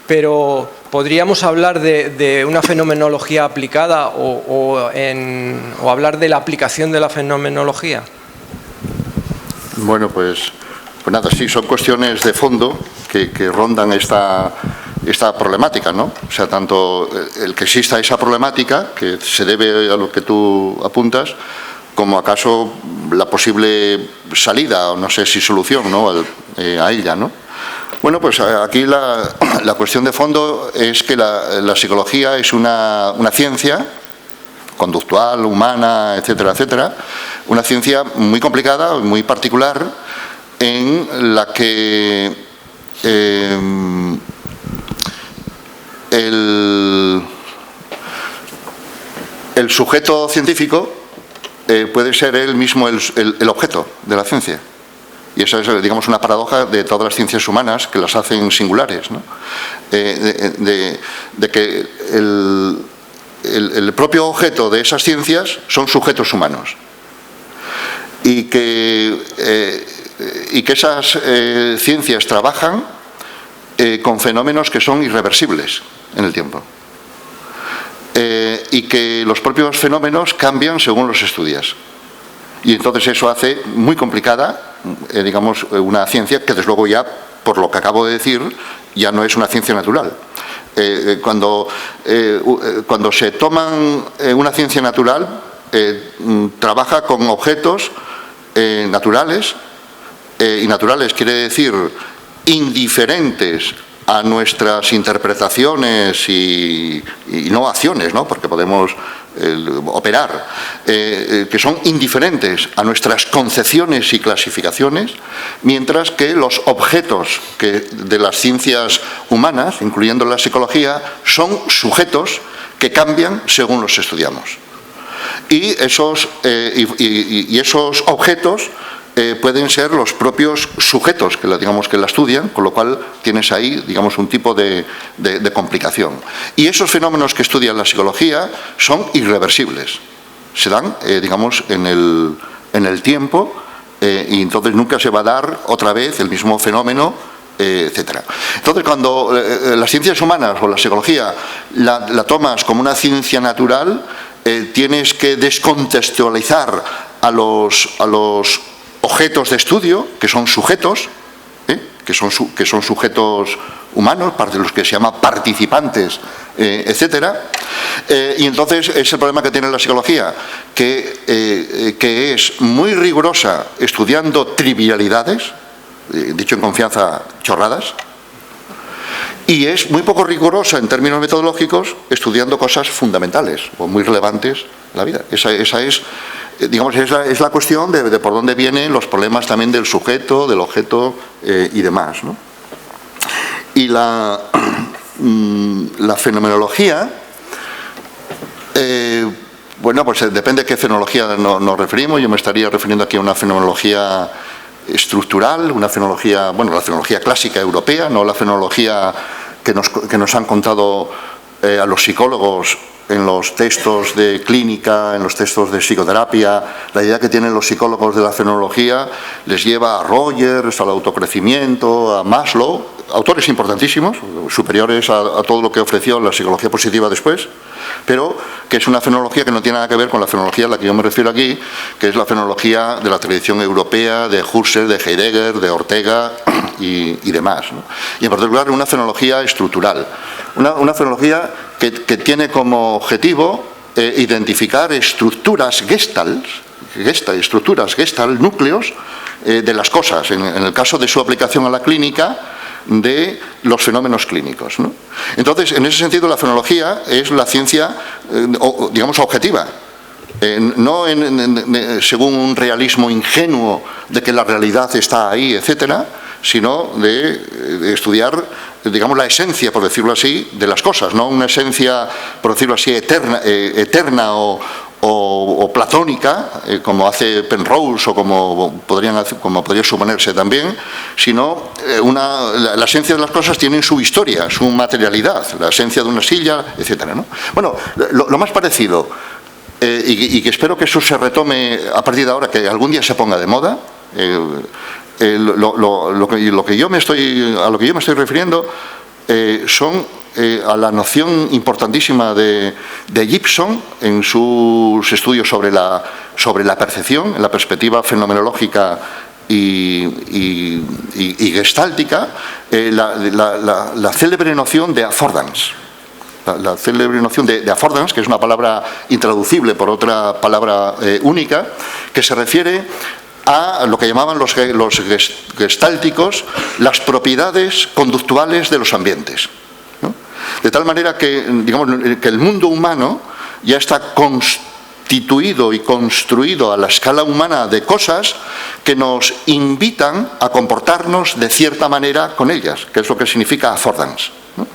pero ¿podríamos hablar de una fenomenología aplicada o hablar de la aplicación de la fenomenología? Bueno, pues nada, sí, son cuestiones de fondo que rondan esta problemática, ¿no? O sea, tanto el que exista esa problemática, que se debe a lo que tú apuntas, como acaso la posible salida, o no sé si solución, ¿no?, a ella, ¿no? Bueno, pues aquí la cuestión de fondo es que la psicología es una ciencia conductual, humana, etcétera, etcétera, una ciencia muy complicada, muy particular, en la que el sujeto científico puede ser él mismo el objeto de la ciencia. Y esa es, digamos, una paradoja de todas las ciencias humanas que las hacen singulares, ¿no? De que el propio objeto de esas ciencias son sujetos humanos. Y que esas ciencias trabajan con fenómenos que son irreversibles en el tiempo. Y que los propios fenómenos cambian según los estudias. Y entonces eso hace muy complicada, digamos, una ciencia que, desde luego, ya, por lo que acabo de decir, ya no es una ciencia natural. Cuando se toman una ciencia natural, trabaja con objetos naturales, y naturales quiere decir indiferentes a nuestras interpretaciones y no acciones, ¿no?, porque podemos operar, que son indiferentes a nuestras concepciones y clasificaciones, mientras que los objetos de las ciencias humanas, incluyendo la psicología, son sujetos que cambian según los estudiamos. Y esos objetos pueden ser los propios sujetos que la estudian, con lo cual tienes ahí, digamos, un tipo de complicación. Y esos fenómenos que estudia la psicología son irreversibles. Se dan, digamos, en el tiempo, y entonces nunca se va a dar otra vez el mismo fenómeno, etcétera. Entonces, cuando las ciencias humanas o la psicología la tomas como una ciencia natural, tienes que descontextualizar a los objetos de estudio, que son sujetos, que son sujetos humanos, parte de los que se llama participantes, etcétera. Y entonces es el problema que tiene la psicología, que es muy rigurosa estudiando trivialidades, dicho en confianza, chorradas, y es muy poco rigurosa en términos metodológicos estudiando cosas fundamentales o muy relevantes en la vida. Esa es, digamos, es la cuestión de por dónde vienen los problemas también del sujeto, del objeto y demás, ¿no? Y la fenomenología, bueno, pues depende de qué fenomenología nos referimos. Yo me estaría refiriendo aquí a una fenomenología estructural, una fenomenología, bueno, la fenomenología clásica europea, no la fenomenología que nos han contado a los psicólogos en los textos de clínica, en los textos de psicoterapia. La idea que tienen los psicólogos de la fenomenología les lleva a Rogers, al autocrecimiento, a Maslow, autores importantísimos, superiores a todo lo que ofreció la psicología positiva después, pero que es una fenomenología que no tiene nada que ver con la fenomenología a la que yo me refiero aquí, que es la fenomenología de la tradición europea, de Husserl, de Heidegger, de Ortega y demás, ¿no? Y en particular una fenomenología estructural, una fenomenología que tiene como objetivo identificar estructuras gestalt, núcleos de las cosas, en el caso de su aplicación a la clínica, de los fenómenos clínicos, ¿no? Entonces, en ese sentido, la fenomenología es la ciencia, digamos, objetiva, no según un realismo ingenuo de que la realidad está ahí, etcétera, sino de estudiar, digamos, la esencia, por decirlo así, de las cosas, no una esencia, por decirlo así, eterna o platónica, como hace Penrose o como podría suponerse también, sino la esencia de las cosas tiene su historia, su materialidad, la esencia de una silla, etcétera, ¿no? Bueno, lo más parecido, y que espero que eso se retome a partir de ahora, que algún día se ponga de moda, a lo que yo me estoy refiriendo son a la noción importantísima de Gibson en sus estudios sobre la percepción, en la perspectiva fenomenológica y gestáltica, la célebre noción de affordance. la célebre noción de affordance, que es una palabra intraducible por otra palabra única, que se refiere a lo que llamaban los gestálticos las propiedades conductuales de los ambientes, ¿no? De tal manera que, digamos, que el mundo humano ya está constituido y construido a la escala humana de cosas que nos invitan a comportarnos de cierta manera con ellas, que es lo que significa affordance, ¿no?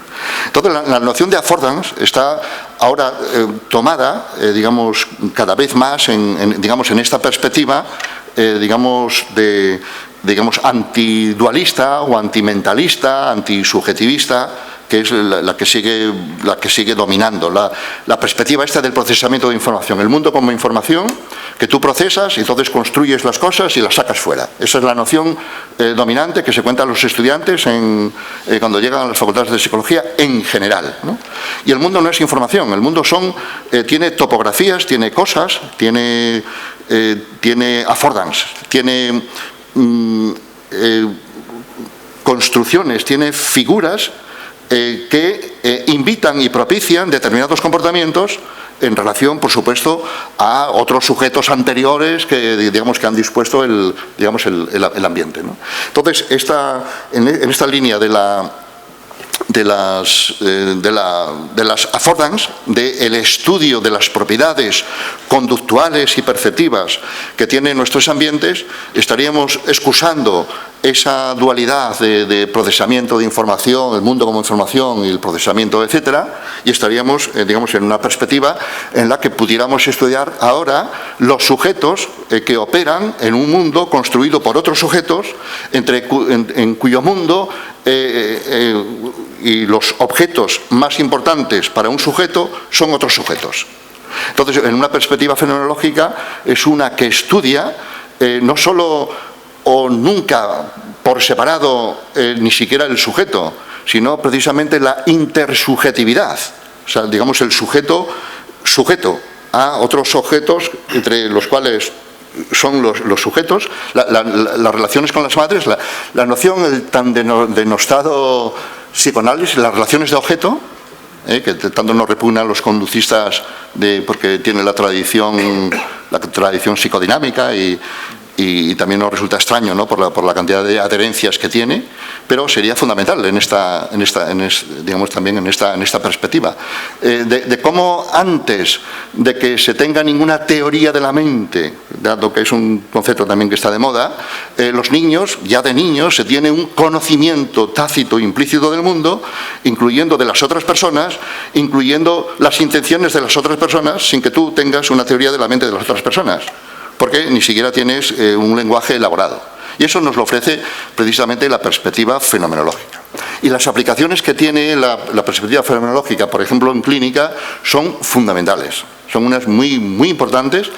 Entonces, la noción de affordance está ahora tomada, digamos, cada vez más en esta perspectiva, digamos, antidualista o antimentalista, antisubjetivista, que es la que sigue dominando. La perspectiva esta del procesamiento de información. El mundo como información que tú procesas y entonces construyes las cosas y las sacas fuera. Esa es la noción dominante que se cuenta a los estudiantes cuando llegan a las facultades de psicología en general, ¿no? Y el mundo no es información. El mundo tiene topografías, tiene cosas, tiene affordance, tiene construcciones, tiene figuras que invitan y propician determinados comportamientos en relación, por supuesto, a otros sujetos anteriores que, digamos, que han dispuesto el ambiente, ¿no? Entonces, en esta línea de las affordance, del estudio de las propiedades conductuales y perceptivas que tienen nuestros ambientes, estaríamos excusando esa dualidad de procesamiento de información, el mundo como información y el procesamiento, etcétera, y estaríamos, digamos, en una perspectiva en la que pudiéramos estudiar ahora los sujetos que operan en un mundo construido por otros sujetos, en cuyo mundo y los objetos más importantes para un sujeto son otros sujetos. Entonces, en una perspectiva fenomenológica, es una que estudia no solo o nunca por separado ni siquiera el sujeto, sino precisamente la intersubjetividad. O sea, digamos, el sujeto a otros objetos entre los cuales son los sujetos, las relaciones con las madres, la noción tan denostado psicoanálisis, las relaciones de objeto, que tanto nos repugnan los conductistas porque tiene la tradición psicodinámica y también nos resulta extraño, ¿no? por la cantidad de adherencias que tiene, pero sería fundamental digamos, también en esta perspectiva de cómo antes de que se tenga ninguna teoría de la mente, dado que es un concepto también que está de moda, los niños, ya de niños, se tiene un conocimiento tácito e implícito del mundo, incluyendo de las otras personas, incluyendo las intenciones de las otras personas, sin que tú tengas una teoría de la mente de las otras personas, porque ni siquiera tienes un lenguaje elaborado. Y eso nos lo ofrece precisamente la perspectiva fenomenológica. Y las aplicaciones que tiene la perspectiva fenomenológica, por ejemplo, en clínica, son fundamentales. Son unas muy, muy importantes.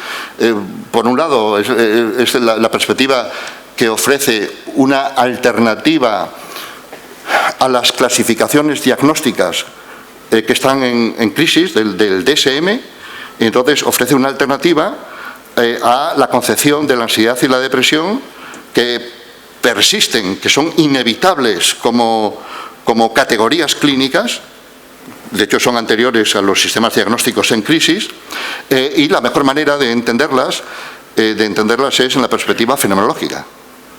Por un lado, es la perspectiva que ofrece una alternativa a las clasificaciones diagnósticas que están en crisis del DSM. Y entonces ofrece una alternativa a la concepción de la ansiedad y la depresión que persisten, que son inevitables como categorías clínicas, de hecho son anteriores a los sistemas diagnósticos en crisis, y la mejor manera de entenderlas es en la perspectiva fenomenológica.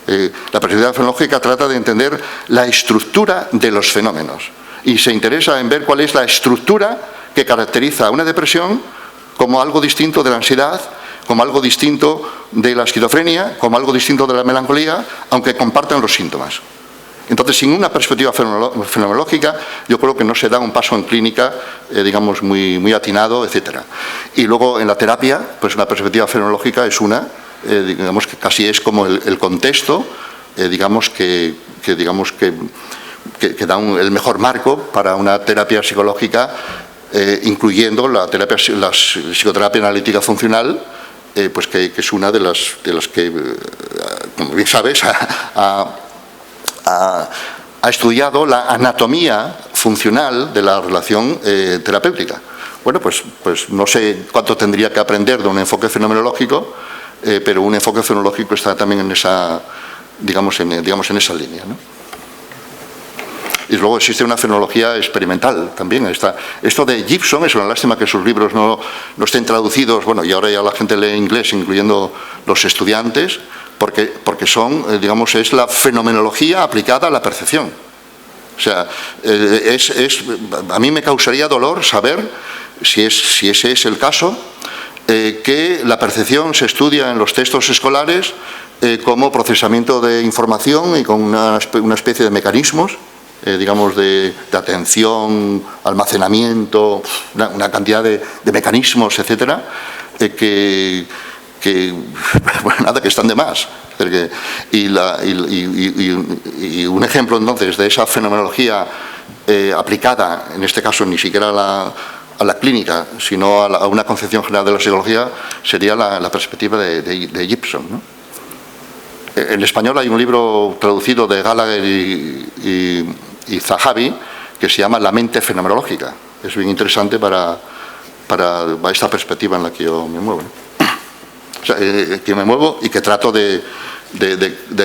La perspectiva fenomenológica trata de entender la estructura de los fenómenos y se interesa en ver cuál es la estructura que caracteriza a una depresión como algo distinto de la ansiedad, como algo distinto de la esquizofrenia, como algo distinto de la melancolía, aunque compartan los síntomas. Entonces, sin una perspectiva fenomenológica, yo creo que no se da un paso en clínica, digamos, muy atinado, etcétera. Y luego, en la terapia, pues una perspectiva fenomenológica es digamos, que casi es como el contexto, digamos, que da el mejor marco para una terapia psicológica, incluyendo la psicoterapia analítica funcional, pues que es una de las que, como bien sabes, ha estudiado la anatomía funcional de la relación terapéutica. Bueno, pues no sé cuánto tendría que aprender de un enfoque fenomenológico, pero un enfoque fenomenológico está también en esa, digamos, en esa línea, ¿no? Y luego existe una fenomenología experimental también. Esto de Gibson es una lástima que sus libros no estén traducidos, bueno, y ahora ya la gente lee inglés, incluyendo los estudiantes, porque son, digamos, es la fenomenología aplicada a la percepción. O sea, a mí me causaría dolor saber, si ese es el caso, que la percepción se estudia en los textos escolares como procesamiento de información y con una especie de mecanismos, digamos, de atención, almacenamiento, una cantidad de mecanismos, etcétera, que bueno, nada, que están de más. Y un ejemplo entonces de esa fenomenología aplicada, en este caso ni siquiera a la clínica, sino a una concepción general de la psicología, sería la perspectiva de Gibson, ¿no? En español hay un libro traducido de Gallagher y Zahavi que se llama La mente fenomenológica. Es bien interesante para esta perspectiva en la que yo me muevo, ¿no? O sea, que me muevo y que trato de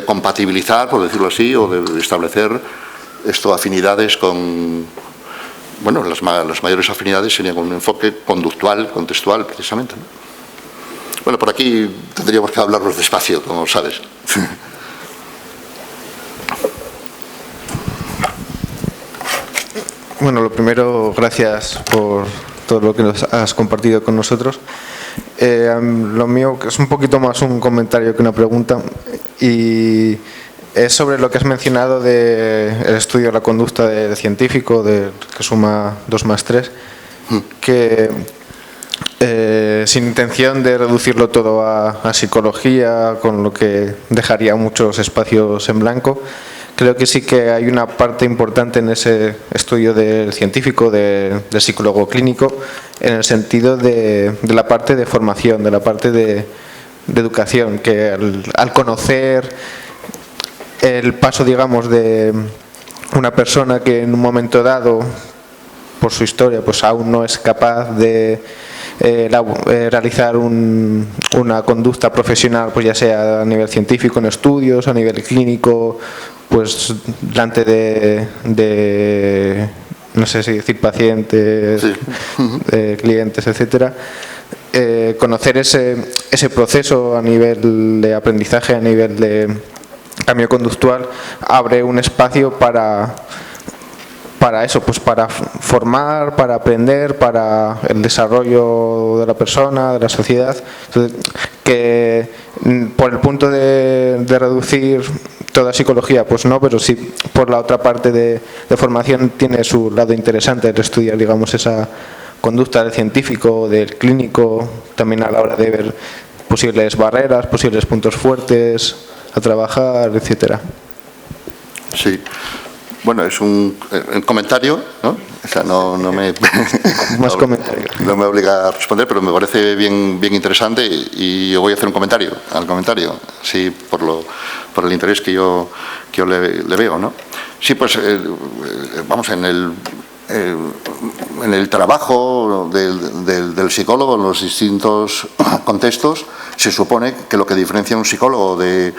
compatibilizar, por decirlo así, o de establecer afinidades con, bueno, las mayores afinidades serían con un enfoque conductual, contextual, precisamente, ¿no? Bueno, por aquí tendríamos que hablarlos despacio, como sabes. Bueno, lo primero, gracias por todo lo que nos has compartido con nosotros. Lo mío es un poquito más un comentario que una pregunta, y es sobre lo que has mencionado del estudio de la conducta del científico, que suma 2 más 3, que sin intención de reducirlo todo a psicología, con lo que dejaría muchos espacios en blanco, creo que sí que hay una parte importante en ese estudio del científico, del psicólogo clínico, en el sentido de la parte de formación, de la parte de educación, que al conocer el paso, digamos, de una persona que en un momento dado, por su historia, pues aún no es capaz de realizar una conducta profesional, pues ya sea a nivel científico en estudios, a nivel clínico, pues delante de no sé si decir pacientes, sí, clientes, etcétera. Conocer ese proceso a nivel de aprendizaje, a nivel de cambio conductual, abre un espacio para eso, pues para formar, para aprender, para el desarrollo de la persona, de la sociedad. Entonces, que por el punto de reducir toda psicología, pues no, pero sí por la otra parte de formación tiene su lado interesante el estudiar, digamos, esa conducta del científico, del clínico, también a la hora de ver posibles barreras, posibles puntos fuertes a trabajar, etcétera. Sí. Bueno, es un comentario, ¿no? O sea, no me más comentario. No me obliga a responder, pero me parece bien interesante, y yo voy a hacer un comentario al comentario, sí, por el interés que yo le veo, ¿no? Sí, pues vamos, en el trabajo del psicólogo en los distintos contextos, se supone que lo que diferencia a un psicólogo de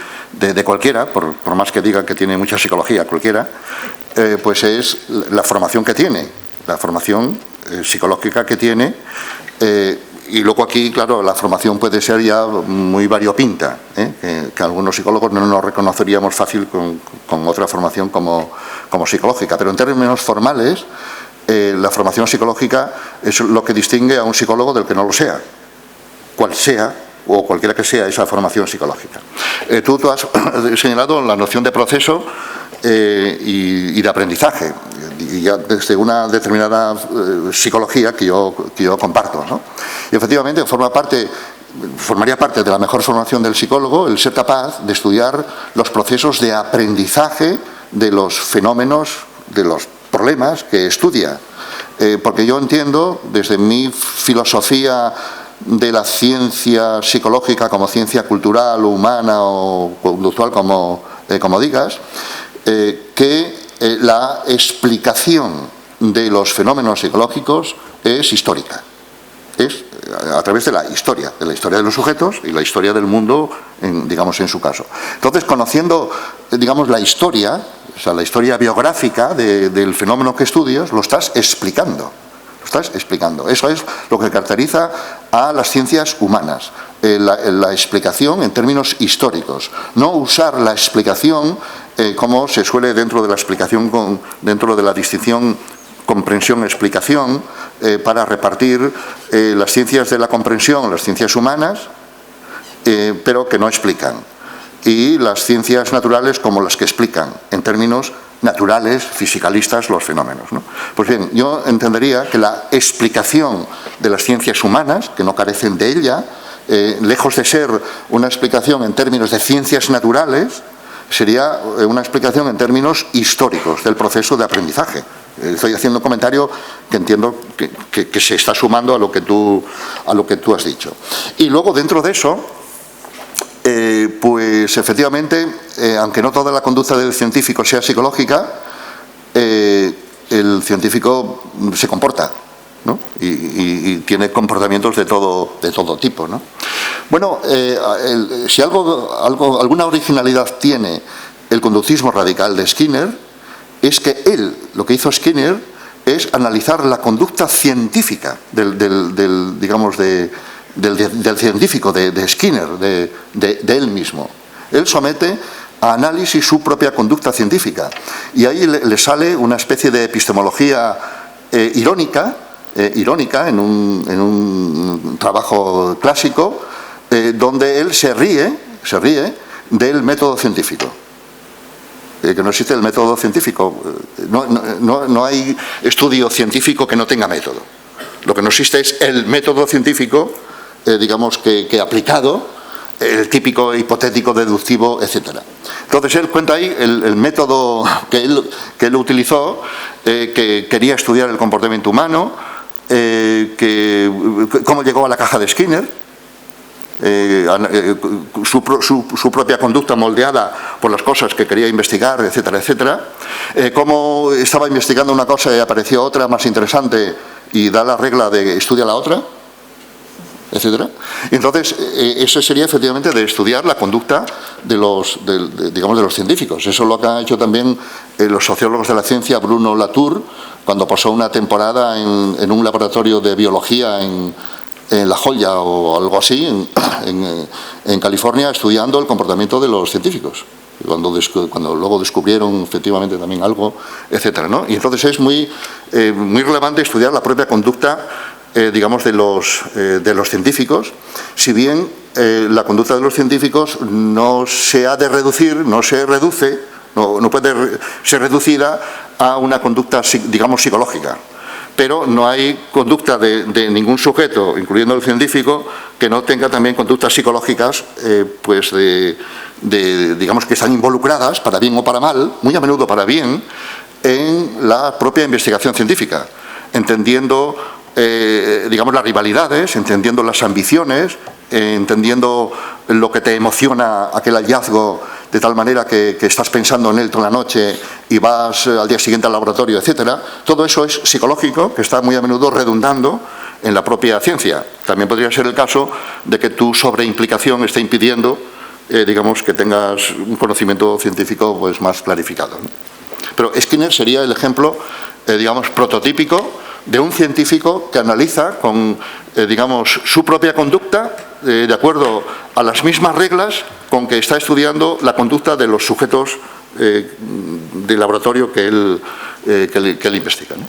cualquiera, por más que diga que tiene mucha psicología cualquiera, pues es la formación que tiene, la formación psicológica que tiene, y luego aquí, claro, la formación puede ser ya muy variopinta, que algunos psicólogos no nos reconoceríamos fácil con otra formación como psicológica, pero en términos formales, la formación psicológica es lo que distingue a un psicólogo del que no lo sea, cual sea o cualquiera que sea esa formación psicológica. Tú has señalado la noción de proceso y de aprendizaje, y ya desde una determinada psicología que yo comparto, ¿no? Y efectivamente formaría parte de la mejor formación del psicólogo el ser capaz de estudiar los procesos de aprendizaje de los fenómenos, de los problemas que estudia, porque yo entiendo, desde mi filosofía de la ciencia psicológica como ciencia cultural, humana o conductual, como digas, que la explicación de los fenómenos psicológicos es histórica, es a través de la historia de los sujetos y la historia del mundo, digamos, en su caso. Entonces, conociendo, digamos, la historia, O sea, la historia biográfica del fenómeno que estudias lo estás explicando. Eso es lo que caracteriza a las ciencias humanas. La explicación en términos históricos. No usar la explicación como se suele dentro de la explicación, dentro de la distinción comprensión-explicación, para repartir las ciencias de la comprensión, las ciencias humanas, pero que no explican. Y las ciencias naturales como las que explican, en términos naturales, fisicalistas, los fenómenos, ¿no? Pues bien, yo entendería que la explicación de las ciencias humanas, que no carecen de ella, lejos de ser una explicación en términos de ciencias naturales, sería una explicación en términos históricos del proceso de aprendizaje. Estoy haciendo un comentario que entiendo que se está sumando a lo que tú has dicho. Y luego, dentro de eso, pues efectivamente, aunque no toda la conducta del científico sea psicológica, el científico se comporta, ¿no? Y tiene comportamientos de todo tipo, ¿no? Bueno, si alguna originalidad tiene el conductismo radical de Skinner, es que lo que hizo Skinner es analizar la conducta científica del científico, de Skinner, de él mismo. Él somete a análisis su propia conducta científica y ahí le sale una especie de epistemología irónica en un trabajo clásico, donde él se ríe del método científico. Que no existe el método científico. No hay estudio científico que no tenga método. Lo que no existe es el método científico, que aplicado, el típico hipotético deductivo, etc. Entonces él cuenta ahí el método que él utilizó, que quería estudiar el comportamiento humano, cómo llegó a la caja de Skinner, su propia conducta moldeada por las cosas que quería investigar, etcétera, etcétera. Cómo estaba investigando una cosa y apareció otra más interesante y da la regla de estudia la otra, etcétera. Y entonces, eso sería efectivamente de estudiar la conducta de los científicos. Eso es lo que han hecho también los sociólogos de la ciencia, Bruno Latour, cuando pasó una temporada en un laboratorio de biología en La Joya o algo así, en California, estudiando el comportamiento de los científicos. Cuando luego descubrieron efectivamente también algo, etcétera, ¿no? Y entonces es muy relevante estudiar la propia conducta, de los científicos, si bien la conducta de los científicos no se ha de reducir, no puede ser reducida a una conducta, psicológica. Pero no hay conducta de ningún sujeto, incluyendo el científico, que no tenga también conductas psicológicas, que están involucradas, para bien o para mal, muy a menudo para bien, en la propia investigación científica, entendiendo las rivalidades, entendiendo las ambiciones, entendiendo lo que te emociona aquel hallazgo, de tal manera que estás pensando en él toda la noche y vas al día siguiente al laboratorio, etcétera. Todo eso es psicológico, que está muy a menudo redundando en la propia ciencia. También podría ser el caso de que tu sobreimplicación esté impidiendo, que tengas un conocimiento científico pues más clarificado, ¿no? Pero Skinner sería el ejemplo, prototípico de un científico que analiza con, su propia conducta de acuerdo a las mismas reglas con que está estudiando la conducta de los sujetos de laboratorio que él investiga, ¿no?